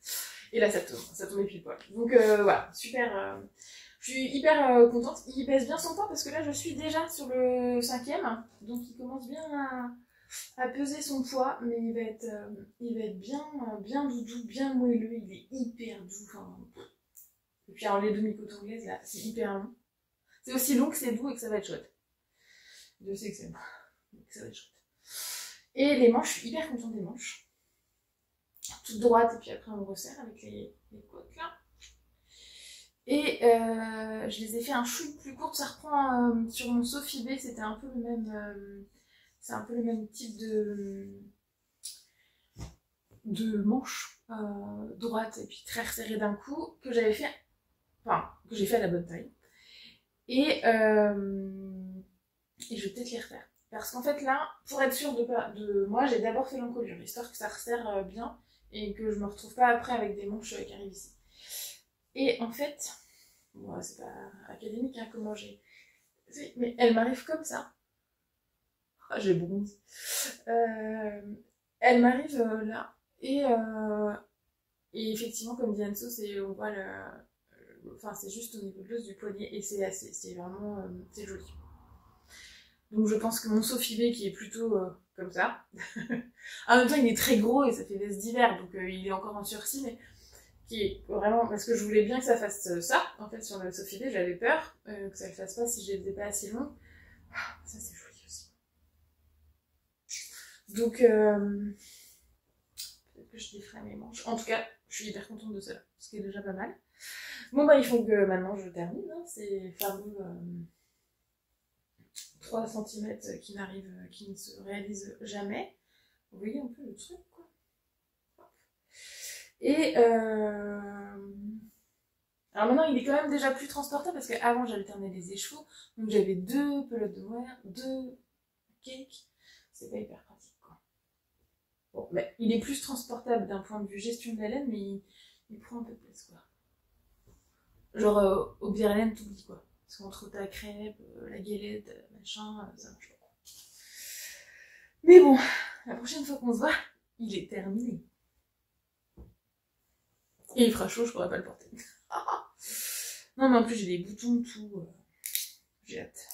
Et là ça tombait pile poil. Donc voilà, super. Je suis hyper contente. Il pèse bien son poids parce que là je suis déjà sur le 5e. Donc il commence bien à peser son poids. Mais il va être bien doudou, bien moelleux. Il est hyper doux. Enfin, et puis alors les demi-côtes anglaises là, c'est hyper long. C'est aussi long que c'est doux et que ça va être chouette. Je sais que c'est long. Donc ça va être chouette. Et les manches, je suis hyper contente des manches. Toute droite, et puis après on resserre avec les côtes là. Et je les ai fait un chouille plus court, ça reprend sur mon Sophie B, c'était un peu le même, c'est un peu le même type de manche droite et puis très resserrée d'un coup que j'avais fait, enfin que j'ai fait à la bonne taille. Et je vais peut-être les refaire. Parce qu'en fait là, pour être sûre moi j'ai d'abord fait l'encolure, histoire que ça resserre bien et que je me retrouve pas après avec des manches qui arrivent ici. Et en fait, bon, c'est pas académique hein, comment j'ai... Mais elle m'arrive comme ça. Oh, j'ai bronze. Elle m'arrive là. Et effectivement, comme dit Anso, on voit enfin, c'est juste au niveau de l'os du poignet et c'est vraiment c'est joli. Donc je pense que mon Sophie B qui est plutôt comme ça. En même temps, il est très gros et ça fait veste d'hiver, donc il est encore en sursis, mais qui est vraiment... Parce que je voulais bien que ça fasse ça, en fait, sur le Sophie B, j'avais peur que ça le fasse pas si je les faisais pas assez longs. Ça, c'est joli aussi. Donc, peut-être que je déferai mes manches. En tout cas, je suis hyper contente de cela, ce qui est déjà pas mal. Bon, bah, il faut que maintenant je termine, hein. C'est fameux 3 cm qui ne se réalisent jamais. Vous voyez un peu le truc, quoi. Et alors maintenant il est quand même déjà plus transportable parce qu'avant j'alternais les écheveaux, donc j'avais 2 pelotes de mohair, 2 cakes, c'est pas hyper pratique quoi. Bon, mais il est plus transportable d'un point de vue gestion de la laine, mais il prend un peu de place quoi. Genre au bière laine t'oublies quoi. Parce qu'entre ta crêpe, la galette, machin, ça marche pas. Mais bon, la prochaine fois qu'on se voit, il est terminé. Et il fera chaud, je pourrais pas le porter. Non mais en plus j'ai des boutons tout. J'ai hâte.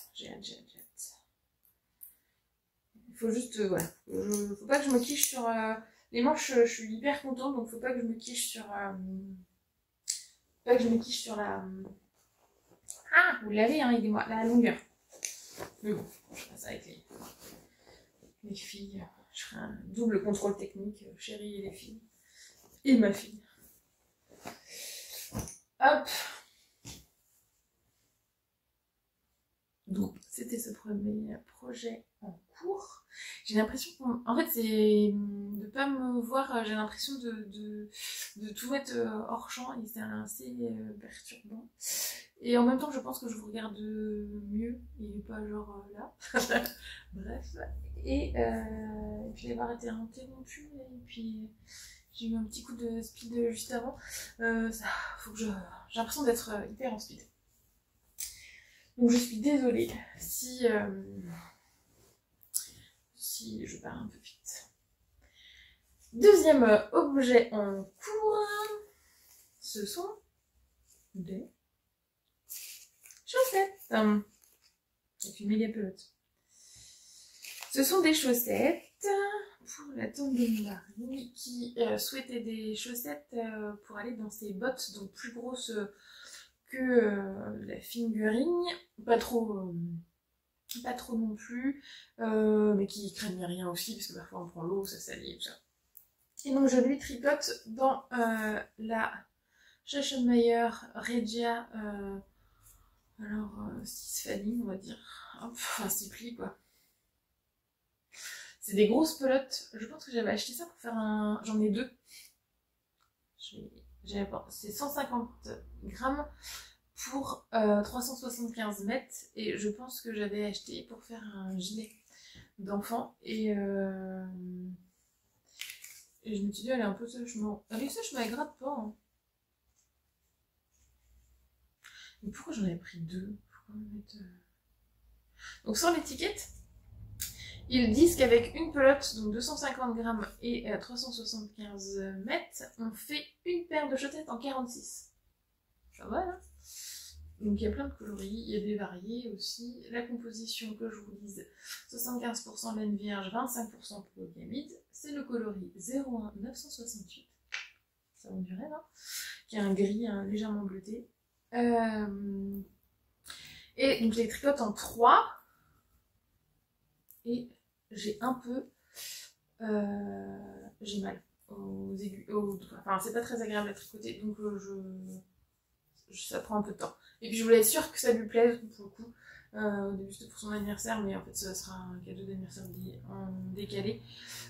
Il faut juste, voilà. Faut pas que je me quiche sur... les manches, je suis hyper contente, donc faut pas que je me quiche sur... pas que je me quiche sur la... Ah, vous l'avez, hein, aidez-moi, la longueur. Mais bon, je ferai ça avec les filles. Je ferai un double contrôle technique, chérie et les filles. Et ma fille. Hop. Donc, c'était ce premier projet en cours. J'ai l'impression en fait, c'est de pas me voir, j'ai l'impression de tout mettre hors champ et c'est assez perturbant. Et en même temps, je pense que je vous regarde mieux et pas genre là. Bref. Et puis d'avoir été interrompue et puis j'ai eu un petit coup de speed juste avant. Faut que j'ai l'impression d'être hyper en speed. Donc je suis désolée si je pars un peu vite. Deuxième objet en cours, ce sont des chaussettes. Avec une méga pelote. Ce sont des chaussettes pour la tante de mon mari qui souhaitait des chaussettes pour aller dans ses bottes, donc plus grosses que la fingering, pas trop non plus, mais qui craignent rien aussi parce que parfois on prend l'eau, ça salit et tout ça. Et donc je lui tricote dans la Schachenmayer Regia, alors 6 fanning on va dire, enfin 6 plis quoi. C'est des grosses pelotes, je pense que j'avais acheté ça pour faire un... J'en ai deux. C'est 150 grammes pour 375 mètres et je pense que j'avais acheté pour faire un gilet d'enfant et je me suis dit elle est un peu sèche, elle est sèche mais elle gratte pas hein. Mais pourquoi j'en avais pris deux? Pourquoi me mettre... Donc sur l'étiquette ils disent qu'avec une pelote, donc 250 grammes et 375 mètres, on fait une paire de chaussettes en 46. Ça va là. Donc il y a plein de coloris, il y a des variés aussi. La composition que je vous dise, 75% laine vierge, 25% polyamide. C'est le coloris 01 968. Ça vous dirait là, qui est un gris légèrement bleuté. Et donc je les tricote en 3. Et j'ai un peu... j'ai mal aux aigus. Enfin, c'est pas très agréable à tricoter, donc ça prend un peu de temps. Et puis je voulais être sûre que ça lui plaise, pour le coup. Au début c'était pour son anniversaire, mais en fait ça sera un cadeau d'anniversaire en décalé.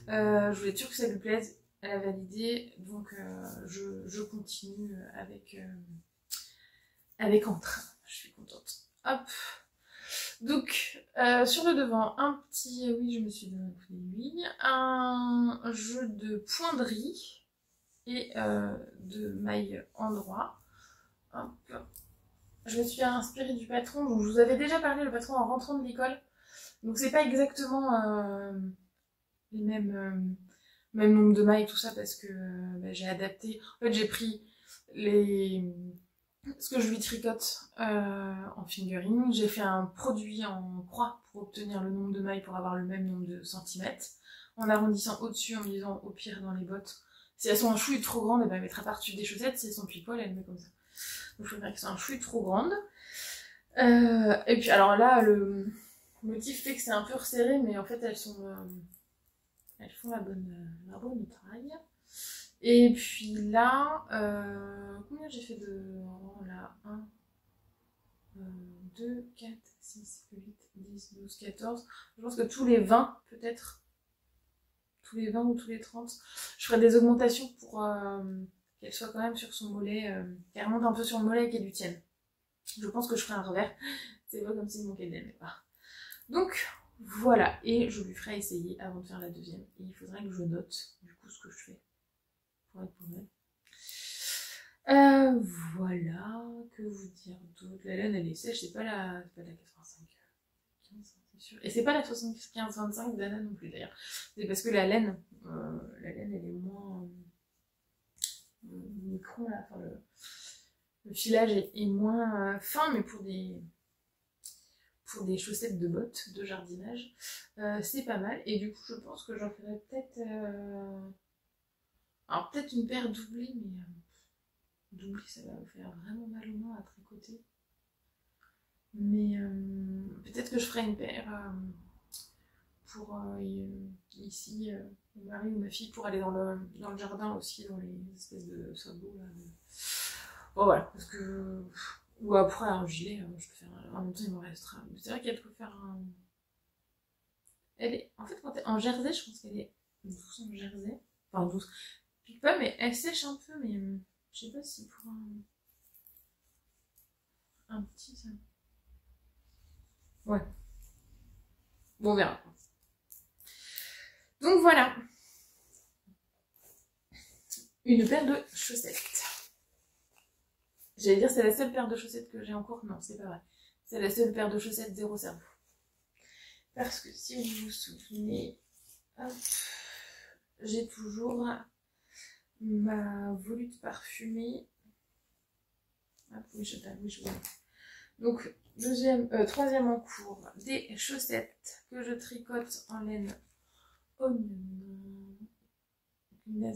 Je voulais être sûre que ça lui plaise. Elle a validé, donc je continue avec entrain. Je suis contente. Hop. Donc, sur le devant, un petit... Oui, je me suis donné un coup d'aiguille. Un jeu de poinderie et de mailles en droit. Hop. Je me suis inspirée du patron. Donc, je vous avais déjà parlé, le patron en rentrant de l'école. Donc, c'est pas exactement les mêmes nombre de mailles, tout ça, parce que j'ai adapté. En fait, j'ai pris ce que je lui tricote en fingering, j'ai fait un produit en croix pour obtenir le nombre de mailles pour avoir le même nombre de centimètres, en arrondissant au-dessus en me disant au pire dans les bottes, si elles sont un chouï trop grandes, elle va mettre par-dessus des chaussettes, si elles sont pile-poil, elle met comme ça. Donc je préfère qu'elles soient un chouï trop grandes. Et puis alors là, le motif fait que c'est un peu resserré, mais en fait elles font la bonne taille. Et puis là, combien j'ai fait de rangs là? 1, 2, 4, 6, 8, 10, 12, 14. Je pense que tous les 20, peut-être. Tous les 20 ou tous les 30. Je ferai des augmentations pour qu'elle soit quand même sur son mollet. Qu'elle remonte un peu sur le mollet et qu'elle lui tienne. Je pense que je ferai un revers. C'est pas comme si il manquait d'aile, mais pas. Donc, voilà. Et je lui ferai essayer avant de faire la deuxième. Et il faudrait que je note, du coup, ce que je fais. Pour être pour elle. Voilà, que vous dire d'autre? La laine, elle est sèche, c'est pas la 85 15, c'est sûr. Et c'est pas la 75-25 d'Anna non plus d'ailleurs. C'est parce que la laine, elle est moins micron là, enfin le filage est moins fin, mais pour des chaussettes de bottes de jardinage, c'est pas mal. Et du coup, je pense que j'en ferai peut-être alors peut-être une paire doublée, mais doublée, ça va me faire vraiment mal aux mains à tricoter. Mais peut-être que je ferai une paire pour ici, mon mari ou ma fille, pour aller dans le jardin aussi, dans les espèces de sabots là. Bon voilà, parce que... Ou après un gilet, je peux faire en même temps il me restera. Mais c'est vrai qu'elle peut faire un... Elle est... En fait, quand elle est en jersey, je pense qu'elle est douce en jersey. Enfin douce, pique pas, mais elle sèche un peu, mais je sais pas si pour un petit ça... Ouais. Bon, on verra. Donc voilà. Une paire de chaussettes. J'allais dire c'est la seule paire de chaussettes que j'ai en cours. Non, c'est pas vrai. C'est la seule paire de chaussettes zéro cerveau. Parce que si vous vous souvenez, hop, j'ai toujours ma volute parfumée. Hop, oui, je vois. Donc, troisième en cours, des chaussettes que je tricote en laine oignon. Une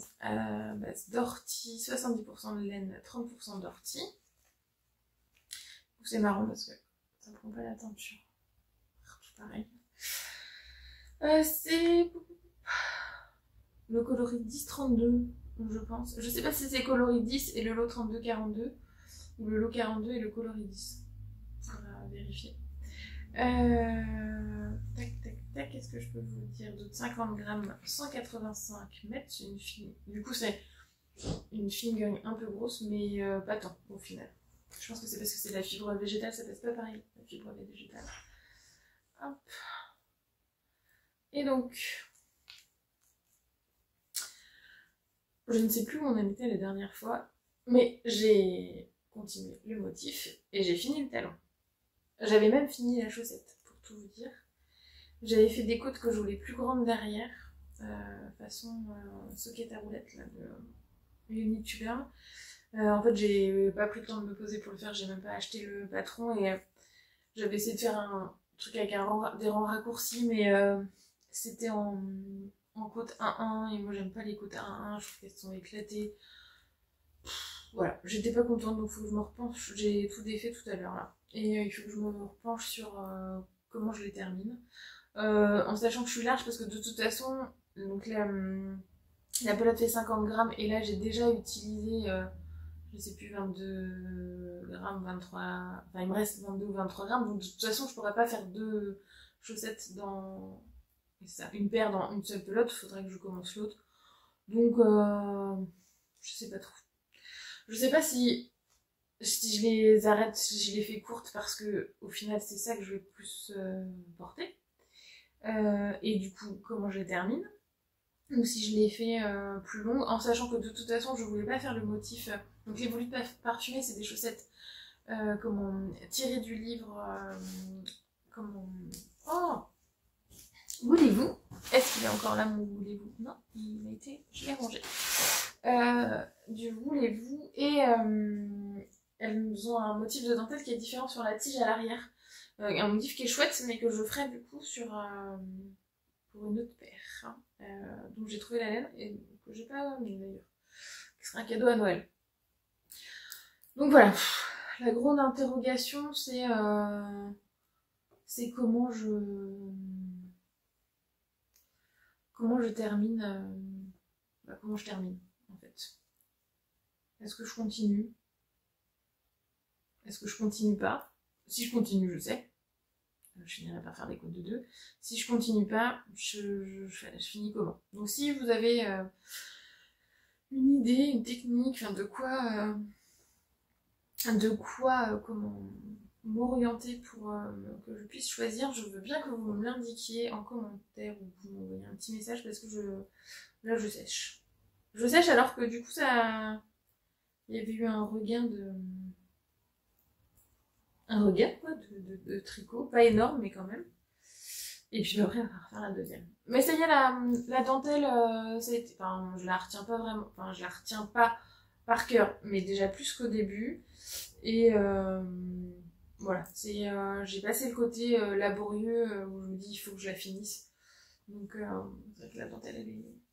base d'ortie, 70% de laine, 30% d'ortie. C'est marrant parce que ça ne prend pas la teinture. Tout pareil. C'est le coloris 10-32, je pense. Je sais pas si c'est coloris 10 et le lot 32-42 ou le lot 42 et le coloris 10. On va vérifier. Tac, qu'est-ce que je peux vous dire d'autre? 50 grammes, 185 mètres, c'est une fine. Du coup, c'est une fine un peu grosse, mais pas tant au final. Je pense que c'est parce que c'est de la fibre végétale, ça pèse pas pareil, la fibre végétale. Hop. Et donc, je ne sais plus où on en était la dernière fois, mais j'ai continué le motif et j'ai fini le talon. J'avais même fini la chaussette, pour tout vous dire. J'avais fait des côtes que je voulais plus grandes derrière, façon socket à roulettes là, de Unituber. En fait, j'ai pas pris le temps de me poser pour le faire, j'ai même pas acheté le patron et j'avais essayé de faire un truc avec des rangs raccourcis, mais c'était en côte 1-1 et moi j'aime pas les côtes 1-1, je trouve qu'elles sont éclatées. Voilà, j'étais pas contente, donc il faut que je me repenche. J'ai tout défait tout à l'heure là. Et il faut que je me repenche sur comment je les termine. En sachant que je suis large parce que de toute façon, donc la pelote fait 50 grammes et là j'ai déjà utilisé, je sais plus, 22 grammes, 23, enfin il me reste 22 ou 23 grammes. Donc de toute façon, je pourrais pas faire deux chaussettes dans une paire dans une seule pelote, il faudrait que je commence l'autre. Donc je sais pas trop. Je sais pas si je les arrête, si je les fais courtes parce que au final c'est ça que je vais plus porter. Et du coup, comment je les termine. Ou si je les fais plus longues, en sachant que de toute façon je voulais pas faire le motif. Donc les volutes parfumées, c'est des chaussettes tirées du livre. Oh, voulez-vous? Est-ce qu'il est encore là mon voulez-vous? Non, il a été, je l'ai rangé. Du voulez-vous et elles ont un motif de dentelle qui est différent sur la tige à l'arrière, un motif qui est chouette mais que je ferai du coup sur pour une autre paire, hein. Donc j'ai trouvé la laine et que j'ai pas mis d'ailleurs, qui sera un cadeau à Noël. Donc voilà, la grande interrogation c'est comment je termine, comment je termine en fait. Est-ce que je continue? Est-ce que je continue pas? Si je continue, je sais. Je finirai par faire des côtes de 2. Si je continue pas, je finis comment? Donc si vous avez une idée, une technique, enfin de quoi comment m'orienter pour que je puisse choisir, je veux bien que vous me l'indiquiez en commentaire ou que vous m'envoyez un petit message parce que là je sèche. Je sèche alors que du coup il y avait eu un regain un regain quoi, de tricot, pas énorme mais quand même. Et puis après on va refaire la deuxième. Mais ça y est, la dentelle, enfin, je la retiens pas vraiment, enfin je la retiens pas par cœur, mais déjà plus qu'au début. Et voilà, j'ai passé le côté laborieux où je me dis il faut que je la finisse. Donc c'est vrai que la dentelle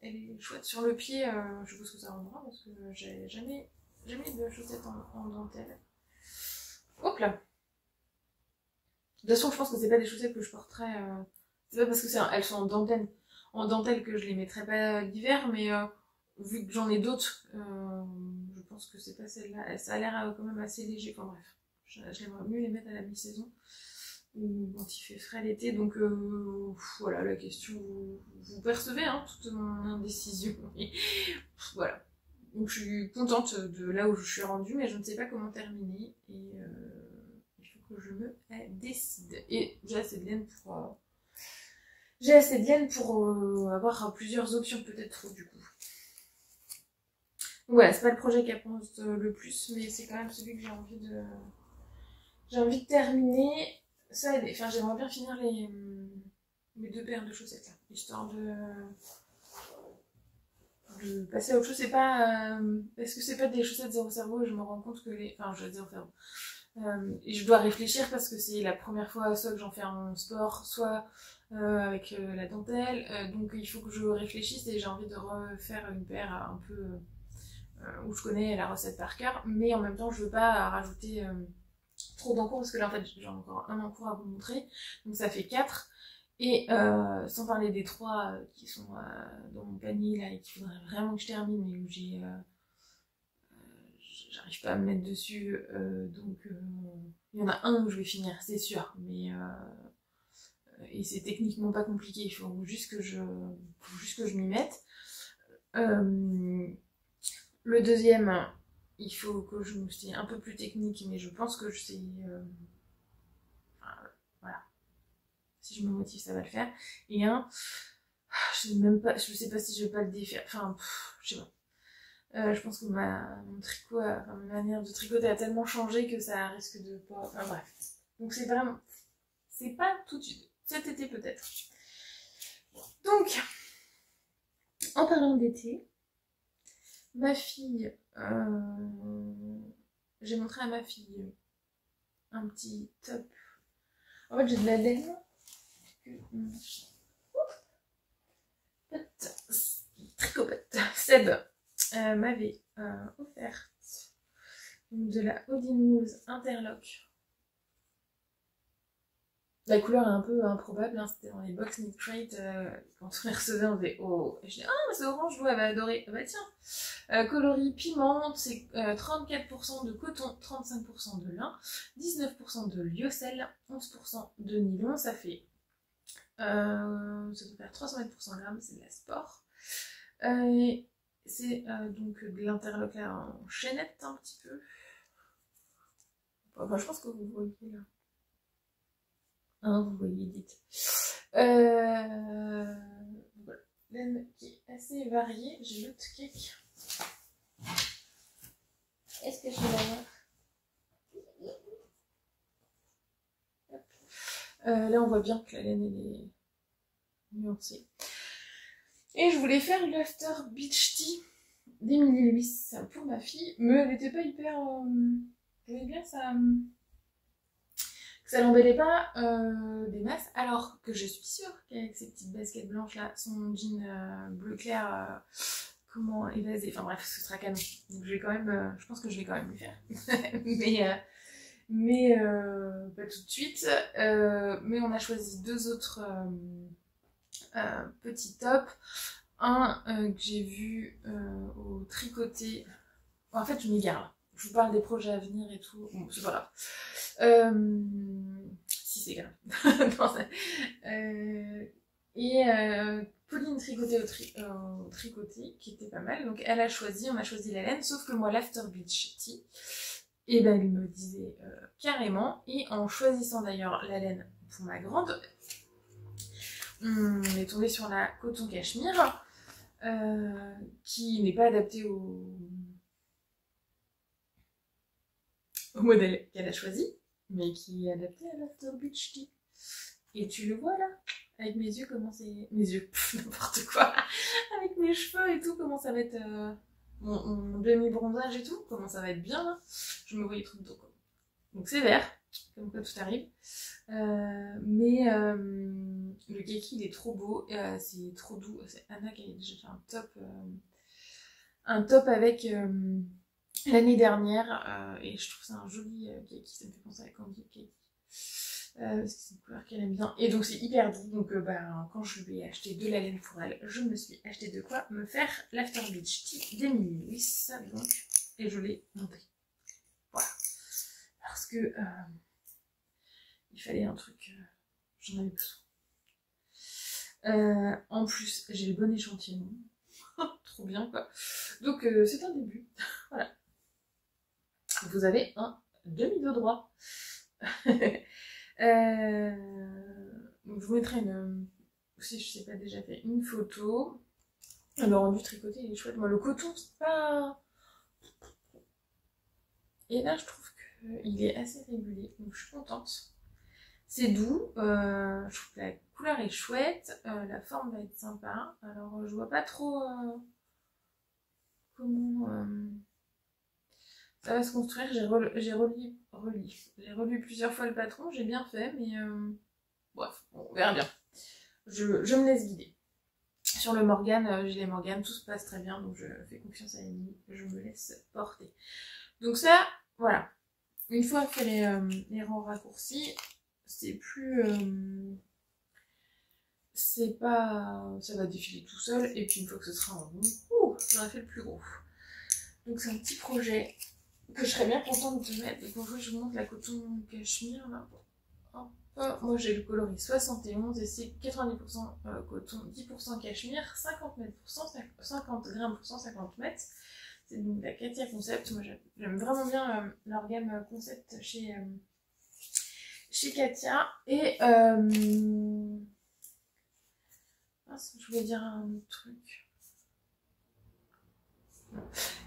elle est chouette sur le pied, je suppose que ça rendra parce que j'ai jamais eu de chaussettes en dentelle. Hop là. De toute façon je pense que c'est pas des chaussettes que je porterais, c'est pas parce que elles sont en dentelle que je les mettrais pas l'hiver, mais vu que j'en ai d'autres, je pense que c'est pas celle-là. Ça a l'air quand même assez léger, enfin bref. J'aimerais mieux les mettre à la mi-saison ou quand il fait frais l'été, donc voilà la question, vous percevez hein, toute mon indécision. Et, voilà. Donc je suis contente de là où je suis rendue, mais je ne sais pas comment terminer et il faut que je me décide. Et j'ai assez de laine pour avoir plusieurs options peut-être du coup. Donc voilà, c'est pas le projet qui avance le plus, mais c'est quand même celui que j'ai envie de terminer. Ça, enfin, j'aimerais bien finir mes 2 paires de chaussettes là, histoire de passer à autre chose. C'est pas parce que c'est pas des chaussettes zéro cerveau et je me rends compte que enfin, je zéro cerveau. Et je dois réfléchir parce que c'est la première fois soit que j'en fais en sport, soit avec la dentelle. Donc il faut que je réfléchisse et j'ai envie de refaire une paire un peu où je connais la recette par cœur, mais en même temps je veux pas rajouter trop d'encours parce que là en fait j'ai encore un encours à vous montrer, donc ça fait 4 et sans parler des 3 qui sont dans mon panier là et qu'il faudrait vraiment que je termine mais où j'arrive pas à me mettre dessus, donc il y en a un où je vais finir c'est sûr, mais et c'est techniquement pas compliqué, il faut juste que je m'y mette. Le deuxième, il faut que je me suis un peu plus technique, mais je pense que je sais. Voilà. Si je me motive, ça va le faire. Et je sais pas si je vais pas le défaire. Enfin, je sais pas. Je pense que mon tricot, ma manière de tricoter a tellement changé que ça risque de pas. Enfin bref. Donc c'est vraiment. C'est pas tout de suite. Cet été peut-être. Donc, en parlant d'été. Ma fille, j'ai montré à ma fille un petit top. En fait, j'ai de la laine que Tricopette Seb m'avait offerte. De la Odinwool's Interlock. La couleur est un peu improbable, hein, c'était dans les box knit crate, quand on les recevait on faisait oh, et je dis ah mais c'est orange, ouais, elle va adorer, ah bah tiens, coloris piment, c'est 34% de coton, 35% de lin, 19% de lyocell, 11% de nylon, ça fait ça doit faire 300 mètres pour 100 grammes, c'est de la sport. C'est donc de l'interlock là en chaînette un petit peu. Enfin, je pense que vous voyez là. Hein, vous voyez, dites. Voilà. Laine qui est assez variée. J'ai l'autre cake. Est-ce que je vais l'avoir? Là, on voit bien que la laine elle est nuancée. Et je voulais faire l'After Beach Tea d'Emily Lewis pour ma fille, mais elle n'était pas hyper. Je voulais bien que ça l'embellait pas des masses, alors que je suis sûre qu'avec ces petites baskets blanches là, son jean bleu clair, comment évaser, enfin bref, ce sera canon. Donc je vais quand même, je pense que je vais quand même lui faire. mais pas tout de suite. Mais on a choisi 2 autres petits tops. Un que j'ai vu au tricoté. En fait, je m'égare là. Je vous parle des projets à venir et tout. Bon, c'est pas grave. Si c'est grave. Pauline tricotait au tricoté, qui était pas mal. Donc elle a choisi, on a choisi la laine, sauf que moi l'After Beach Tea, et ben elle me disait carrément, et en choisissant d'ailleurs la laine pour ma grande, on est tombé sur la coton cachemire, qui n'est pas adaptée au modèle qu'elle a choisi. mais qui est adapté à l'After Beach Tea. Et tu le vois là, avec mes yeux, comment c'est... Mes yeux, n'importe quoi. Avec mes cheveux et tout, comment ça va être... mon demi-bronzage et tout, comment ça va être bien là. Je me voyais trop dedans quoi. Donc c'est vert, comme quoi tout arrive. Mais le keki il est trop beau, c'est trop doux. C'est Anna qui a déjà fait un top avec l'année dernière et je trouve ça un joli keki, ça me fait penser à Candy Cake. Parce que c'est une couleur qu'elle aime bien et donc c'est hyper doux. Donc quand je lui ai acheté de la laine pour elle, je me suis acheté de quoi me faire l'After Beach Tea d'Emily Lewis donc, et je l'ai monté. Voilà. Parce que il fallait un truc, j'en avais besoin. En plus, j'ai le bon échantillon. Trop bien quoi. Donc c'est un début. Voilà. Vous avez un demi-dos droit. Donc je vous mettrai si je sais pas déjà fait, une photo. Le rendu tricoté il est chouette. Moi le coton c'est pas... Et là je trouve qu'il est assez régulier. Donc je suis contente. C'est doux, je trouve que la couleur est chouette, la forme va être sympa. Alors je vois pas trop comment ça va se construire. J'ai relu plusieurs fois le patron, j'ai bien fait, mais bref, on verra bien. Je me laisse guider. Sur le Morgane, j'ai les Morgane, tout se passe très bien, donc je fais confiance à Amy, je me laisse porter. Donc ça, voilà. Une fois que les rangs raccourcis, c'est plus... c'est pas... ça va défiler tout seul, et puis une fois que ce sera en rond, j'aurai fait le plus gros. Donc c'est un petit projet que je serais bien contente de mettre. Et quand je vous montre la coton cachemire, là, moi j'ai le coloris 71 et c'est 90% coton, 10% cachemire, 50 grammes pour 150 mètres. C'est donc la Katia Concept. Moi j'aime vraiment bien leur gamme concept chez Katia. Et je voulais dire un autre truc.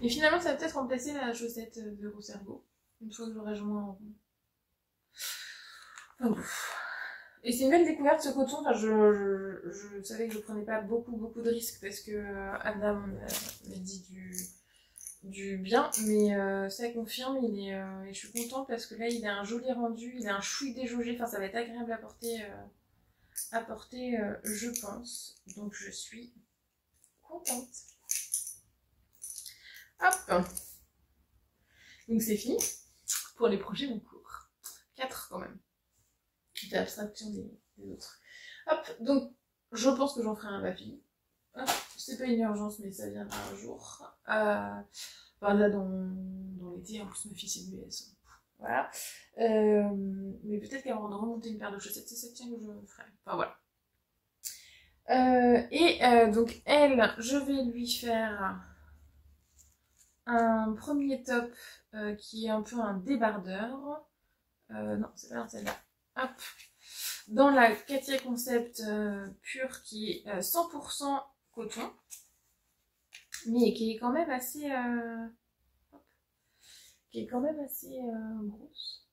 Et finalement ça va peut-être remplacer la chaussette de Rosergo une fois que j'aurai joint en rond. Enfin, et c'est une belle découverte ce coton. Enfin, je savais que je prenais pas beaucoup de risques parce que Anna m'a dit du bien, mais ça confirme. Et je suis contente parce que là il a un joli rendu, il a un chouille déjaugé. Enfin, ça va être agréable à porter, je pense. Donc je suis contente. Hop. Donc c'est fini pour les projets en cours. 4 quand même. Petite abstraction des autres. Hop, donc je pense que j'en ferai un Bafi. C'est pas une urgence, mais ça viendra un jour. Enfin, là, dans l'été, en plus, ma fille, c'est du US. Voilà. Mais peut-être qu'avant de remonter une paire de chaussettes, c'est cette que je ferai. Enfin, voilà. Donc, elle, je vais lui faire un premier top qui est un peu un débardeur. Non, c'est pas celle-là. Hop. Dans la Katia Concept pure qui est 100% coton, mais qui est quand même assez grosse.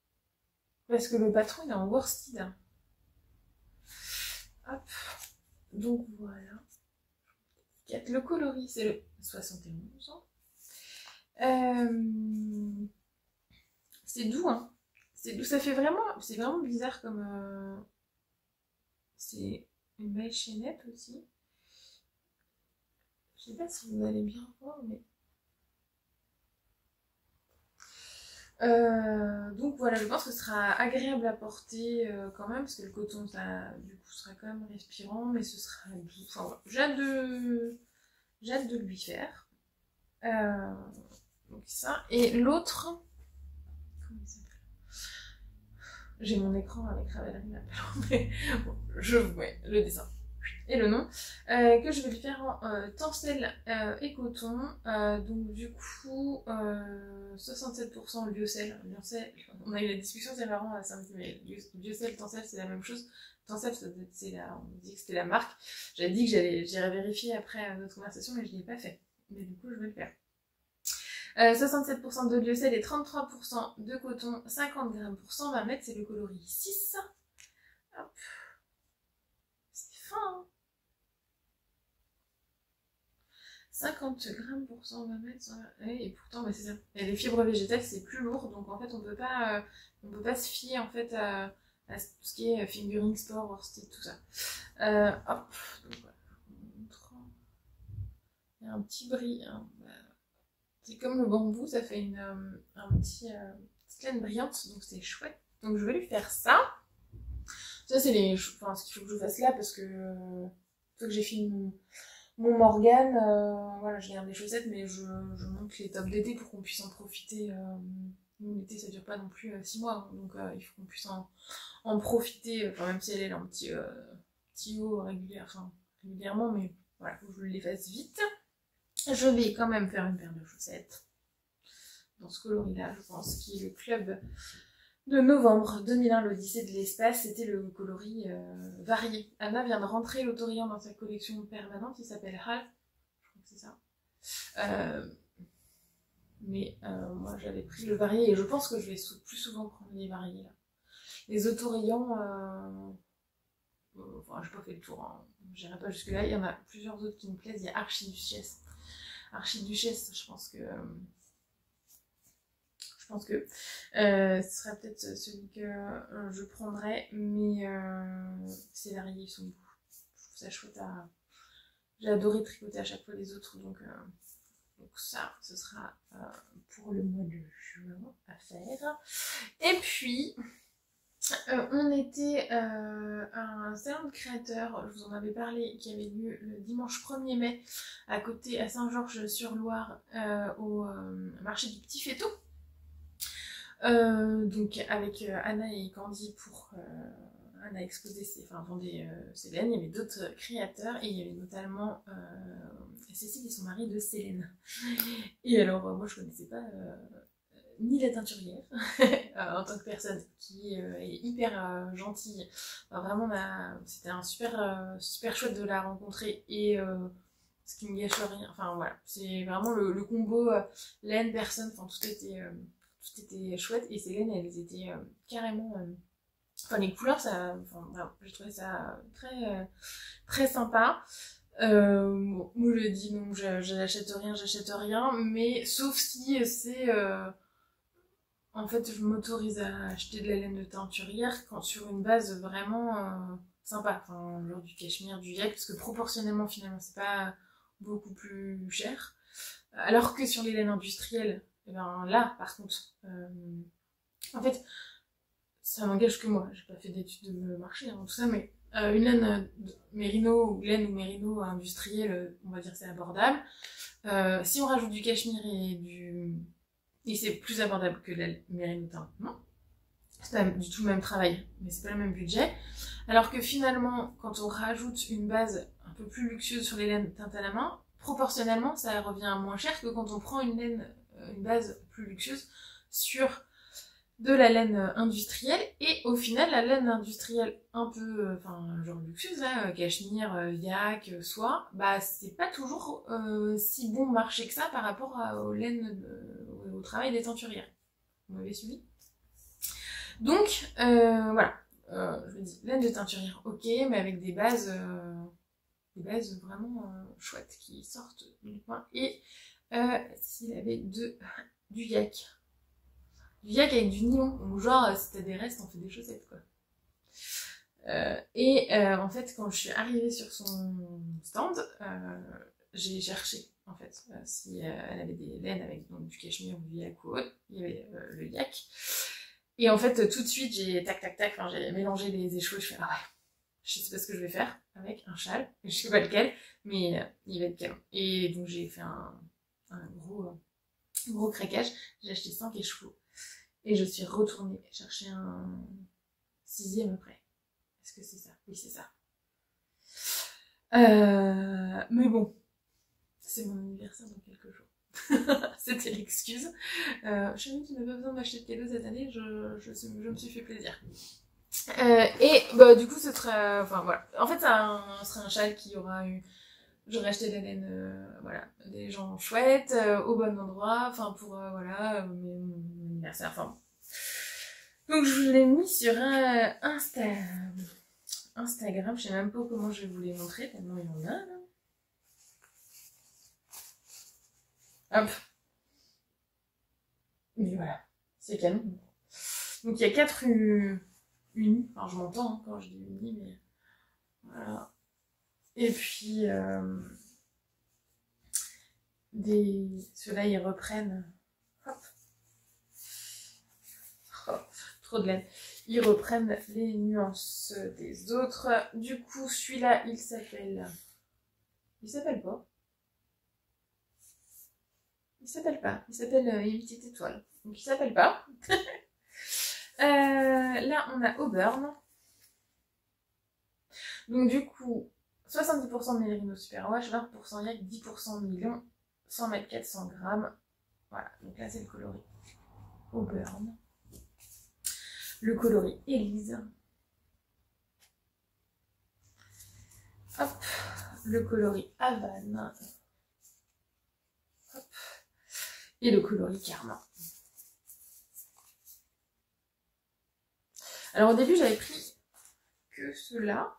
Parce que le patron il est en worsted. Hop. Donc voilà. Le coloris c'est le 71 ans. C'est doux hein. C'est doux, ça fait vraiment, c'est vraiment bizarre comme c'est une belle chaînette aussi. Je sais pas si vous allez bien voir, mais donc voilà, je pense que ce sera agréable à porter quand même, parce que le coton, ça, du coup, sera quand même respirant, mais ce sera doux. Enfin, voilà. J'ai hâte de lui faire. Donc ça. Et l'autre, comment il s'appelle ? J'ai mon écran avec Ravelry maintenant, mais bon, je vous mets le dessin et le nom que je vais lui faire en tencel et coton. Donc du coup 67% lyocell. On a eu la discussion, c'est marrant, ça me dit mais lyocell, tencel c'est la même chose. Tencel on dit que c'était la marque. J'avais dit que j'irais vérifier après notre conversation mais je ne l'ai pas fait. Mais du coup je vais le faire. 67% de lyocell et 33% de coton, 50 grammes pour 120 mètres, c'est le coloris 6. Hop. C'est fin, hein. 50 grammes pour 120 mètres, et pourtant bah, c'est ça. Et les fibres végétales c'est plus lourd, donc en fait on peut pas se fier en fait à tout ce qui est fingering sport, worsted, tout ça. Hop, donc voilà. Il y a un petit bris, hein. C'est comme le bambou, ça fait petite laine brillante, donc c'est chouette. Donc je vais lui faire ça. Ça c'est ce qu'il faut que je fasse là parce que une fois que j'ai fini mon Morgane, voilà, je garde les chaussettes, mais je monte les tops d'été pour qu'on puisse en profiter. L'été ça dure pas non plus 6 mois, donc il faut qu'on puisse en profiter, même si elle est là en petit haut régulièrement, mais voilà, faut que je les fasse vite. Je vais quand même faire une paire de chaussettes dans ce coloris-là, je pense, qui est le club de novembre 2001, l'Odyssée de l'espace. C'était le coloris varié. Anna vient de rentrer l'autorient dans sa collection permanente, il s'appelle HAL, je crois que c'est ça. Mais moi j'avais pris le varié et je pense que je vais plus souvent prendre les variés là. Les autorillons, enfin j'ai pas fait le tour, hein. J'irai pas jusque là, il y en a plusieurs autres qui me plaisent, il y a Archiduchesse. Archiduchesse, je pense que ce sera peut-être celui que je prendrai, mais ces variés ils sont beaux. Je trouve ça chouette j'ai adoré tricoter à chaque fois les autres, donc ça, ce sera pour le mois de juin à faire. Et puis, on était à un salon de créateurs, je vous en avais parlé, qui avait lieu le dimanche 1er mai à côté, à Saint-Georges-sur-Loire, au marché du Petit Féteau. Donc avec Anna et Candy Anna exposé vendait ses laines, il y avait d'autres créateurs et il y avait notamment Cécile et son mari de Célène. Et alors moi je connaissais pas ni la teinturière en tant que personne qui est hyper gentille. Vraiment c'était un super chouette de la rencontrer et ce qui ne gâche rien. Enfin voilà, c'est vraiment le combo laine, personne, tout était chouette et ces laines elles étaient carrément les couleurs j'ai trouvé ça très sympa. Moi je dis non, j'achète rien, mais sauf si c'est en fait je m'autorise à acheter de la laine de teinturière quand sur une base vraiment sympa, genre du cachemire, du yak, parce que proportionnellement finalement c'est pas beaucoup plus cher, alors que sur les laines industrielles, et ben là par contre en fait ça n'engage que moi, j'ai pas fait d'études de marché, tout ça, mais une laine mérino ou industrielle, on va dire que c'est abordable. Si on rajoute du cachemire et c'est plus abordable que la mérino teint, non. C'est pas du tout le même travail, mais c'est pas le même budget. Alors que finalement, quand on rajoute une base un peu plus luxueuse sur les laines teintes à la main, proportionnellement, ça revient moins cher que quand on prend une base plus luxueuse sur de la laine industrielle, et au final la laine industrielle un peu genre luxueuse là, cachemire, yak, soie, bah c'est pas toujours si bon marché que ça par rapport aux laines au travail des teinturières. Vous m'avez suivi? Donc voilà, je me dis laine de teinturière ok, mais avec des bases vraiment chouettes qui sortent du coin. Et s'il avait du yak avec du nylon, donc genre si t'as des restes on fait des chaussettes quoi. En fait quand je suis arrivée sur son stand, j'ai cherché en fait si elle avait des laines avec donc, du cachemire ou du yak ou autre. Il y avait le yak, et en fait tout de suite j'ai j'ai mélangé les échos, je fais ah ouais, je sais pas ce que je vais faire avec un châle, je sais pas lequel, mais il va être canon. Et donc j'ai fait un gros craquage, j'ai acheté 5 écheveaux. Et je suis retournée chercher un 6e après. Est-ce que c'est ça? Oui, c'est ça. Mais bon, c'est mon anniversaire dans quelques jours. C'était l'excuse. Chérie, tu n'as pas besoin d'acheter de cadeaux cette année, je me suis fait plaisir. Et bah, du coup, ce sera. Enfin voilà. En fait, ça sera un châle qui aura j'aurais acheté de la laine, voilà, des gens chouettes, au bon endroit, enfin pour, voilà, mon anniversaire, enfin bon. Donc je vous l'ai mis sur Instagram, je sais même pas comment je vais vous les montrer, tellement il y en a là. Hop. Et voilà, c'est canon. Donc il y a 4 unis, enfin je m'entends hein, quand je dis unis, mais voilà. Et puis ceux-là ils reprennent. Hop. Oh, trop de laine. Ils reprennent les nuances des autres. Du coup, celui-là, il s'appelle... Il s'appelle pas. Il s'appelle pas. Il s'appelle une petite étoile. Donc il s'appelle pas. Là, on a Auburn. Donc du coup, 70% de Mérino Superwash, 20% Yak, 10% Milon, 100 mètres 400 grammes. Voilà, donc là c'est le coloris Auburn. Le coloris Élise. Hop, le coloris Havane. Hop. Et le coloris Karma. Alors au début j'avais pris que ceux-là.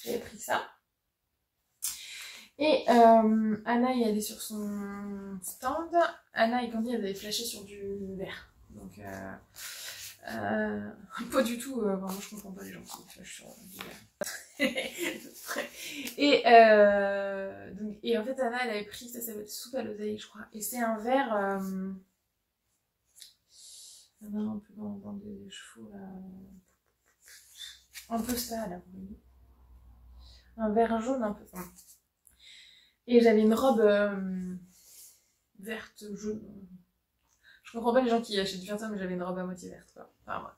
J'avais pris ça. Et Anna, elle est sur son stand. Anna et Candy, elles avaient flashé sur du vert. Donc, pas du tout. Vraiment, je comprends pas les gens qui flashent sur du vert. Et en fait, Anna, elle avait pris, ça s'appelle soupe à l'oseille, je crois. Et c'est un vert. Un peu dans des chevaux, là. Un peu ça, là, vous voyez. Un vert jaune, un peu. Et j'avais une robe verte, jaune. Je comprends pas les gens qui achètent du ça, mais j'avais une robe à moitié verte, quoi. Enfin, ouais.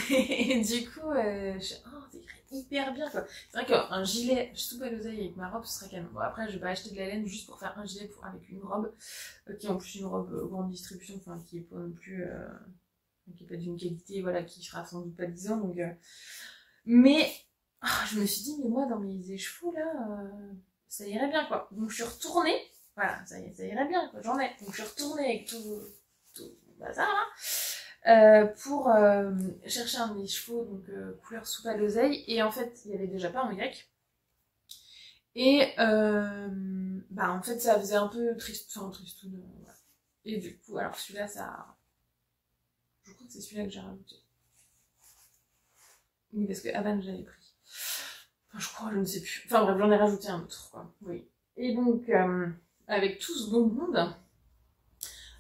Et du coup, je suis oh, c'est hyper bien, quoi. C'est vrai qu'un gilet soupe à l'oseille avec ma robe, ce serait canon. Bon, après, je vais pas acheter de la laine juste pour faire un gilet avec une robe, qui est en plus une robe grande distribution, enfin, qui est pas non plus, qui est pas d'une qualité, voilà, qui fera sans doute pas 10 ans, donc, mais, oh, je me suis dit, mais moi, dans mes écheveaux, là, ça irait bien, quoi. Donc je suis retournée, voilà, ça irait bien, quoi, j'en ai. Donc je suis retournée avec tout le bazar, là, pour chercher un de mes chevaux, donc couleur soupe à l'oseille. Et en fait, il y avait déjà pas en Y. Et bah en fait, ça faisait un peu tristoun, voilà. Et du coup, alors celui-là, ça... Je crois que c'est celui-là que j'ai rajouté. Oui, parce que Havane, j'avais pris. Enfin, je crois, je ne sais plus. Enfin bref, j'en ai rajouté un autre, quoi. Oui. Et donc, avec tout ce bon monde,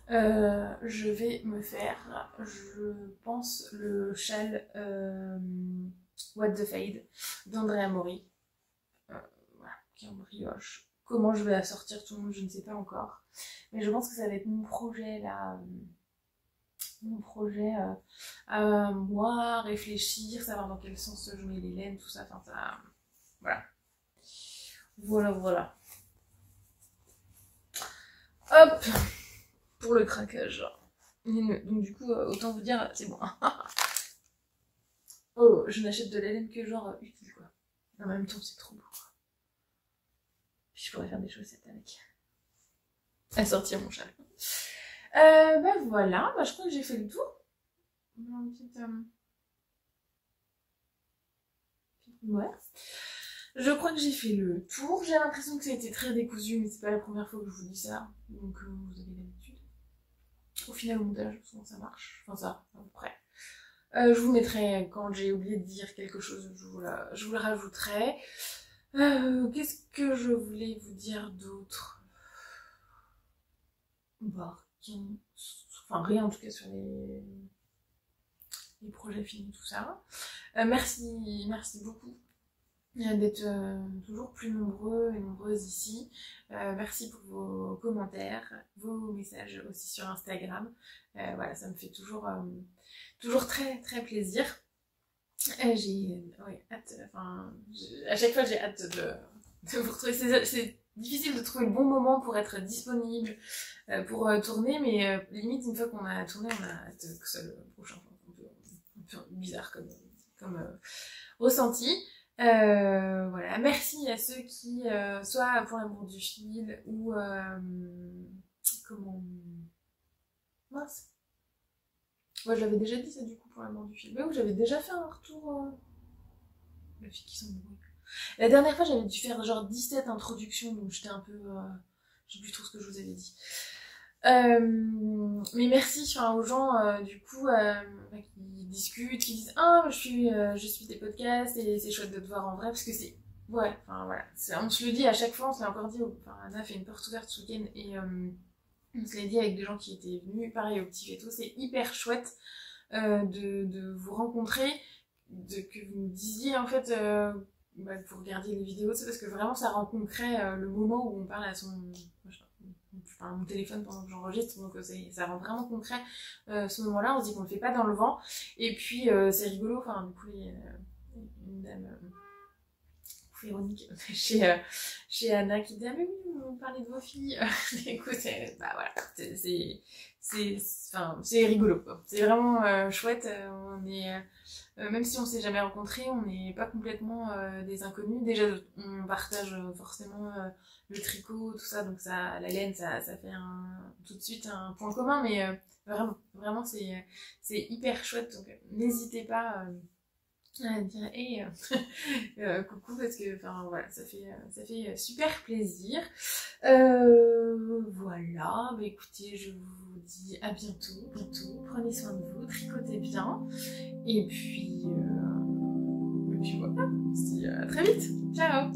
je vais me faire, je pense, le châle What the Fade d'Andrea Mori. Voilà, qui est en brioche. Comment je vais assortir tout le monde, je ne sais pas encore. Mais je pense que ça va être mon projet, là. Mon projet à moi, réfléchir, savoir dans quel sens je mets les laines, tout ça. Enfin, ça... Voilà. Voilà. Hop, pour le craquage. Donc du coup, autant vous dire, c'est bon. Oh, je n'achète de la laine que genre utile, quoi. En même temps, c'est trop beau, quoi. Puis je pourrais faire des chaussettes avec. À sortir mon châle. Bah voilà, bah, je crois que j'ai fait le tour. Une petite... Ouais. Je crois que j'ai fait le tour. J'ai l'impression que ça a été très décousu, mais c'est pas la première fois que je vous dis ça. Donc vous avez l'habitude. Au final, au montage, souvent ça marche. Enfin ça, à peu près. Je vous mettrai, quand j'ai oublié de dire quelque chose, je vous le rajouterai. Qu'est-ce que je voulais vous dire d'autre? Bah, enfin rien en tout cas sur les projets finis, tout ça. Merci beaucoup d'être toujours plus nombreux et nombreuses ici. Merci pour vos commentaires, vos messages aussi sur Instagram. Voilà, ça me fait toujours très très plaisir. J'ai hâte, enfin, à chaque fois j'ai hâte de vous retrouver. C'est difficile de trouver le bon moment pour être disponible, pour tourner, mais limite une fois qu'on a tourné, on a hâte que ce soit le prochain. Un peu bizarre comme ressenti. Voilà, merci à ceux qui, soit pour l'amour du fil, ou comment... Mince. Moi j'avais déjà dit ça du coup pour l'amour du fil. Mais oui, j'avais déjà fait un retour... La fille qui s'embrouille. La dernière fois j'avais dû faire genre 17 introductions, donc j'étais un peu... je sais plus trop ce que je vous avais dit. Mais merci aux gens du coup qui discutent, qui disent ah je suis tes podcasts et c'est chouette de te voir en vrai parce que c'est ouais enfin voilà on se le dit à chaque fois, on se l'a encore dit enfin Anna a fait une porte ouverte ce week-end et on se l'a dit avec des gens qui étaient venus pareil au petit veto, c'est hyper chouette de vous rencontrer, que vous me disiez en fait que vous regardiez les vidéos, c'est parce que vraiment ça rend concret le moment où on parle à son je parle à mon téléphone pendant que j'enregistre, donc ça rend vraiment concret ce moment-là, on se dit qu'on le fait pas dans le vent, et puis c'est rigolo, enfin du coup il y a une dame Véronique chez Anna qui dit ah mais oui on parlait de vos filles, écoute bah voilà c'est rigolo quoi. C'est vraiment chouette, on est même si on s'est jamais rencontrés, on n'est pas complètement des inconnus. Déjà, on partage forcément le tricot, tout ça, donc ça, la laine, ça fait tout de suite un point commun, mais vraiment, c'est hyper chouette. Donc, n'hésitez pas à dire hey, coucou parce que, enfin voilà, ça fait super plaisir. Voilà, bah écoutez, je vous dis à bientôt. Prenez soin de vous, tricotez bien. Et puis voilà, on se dit à très vite. Ciao!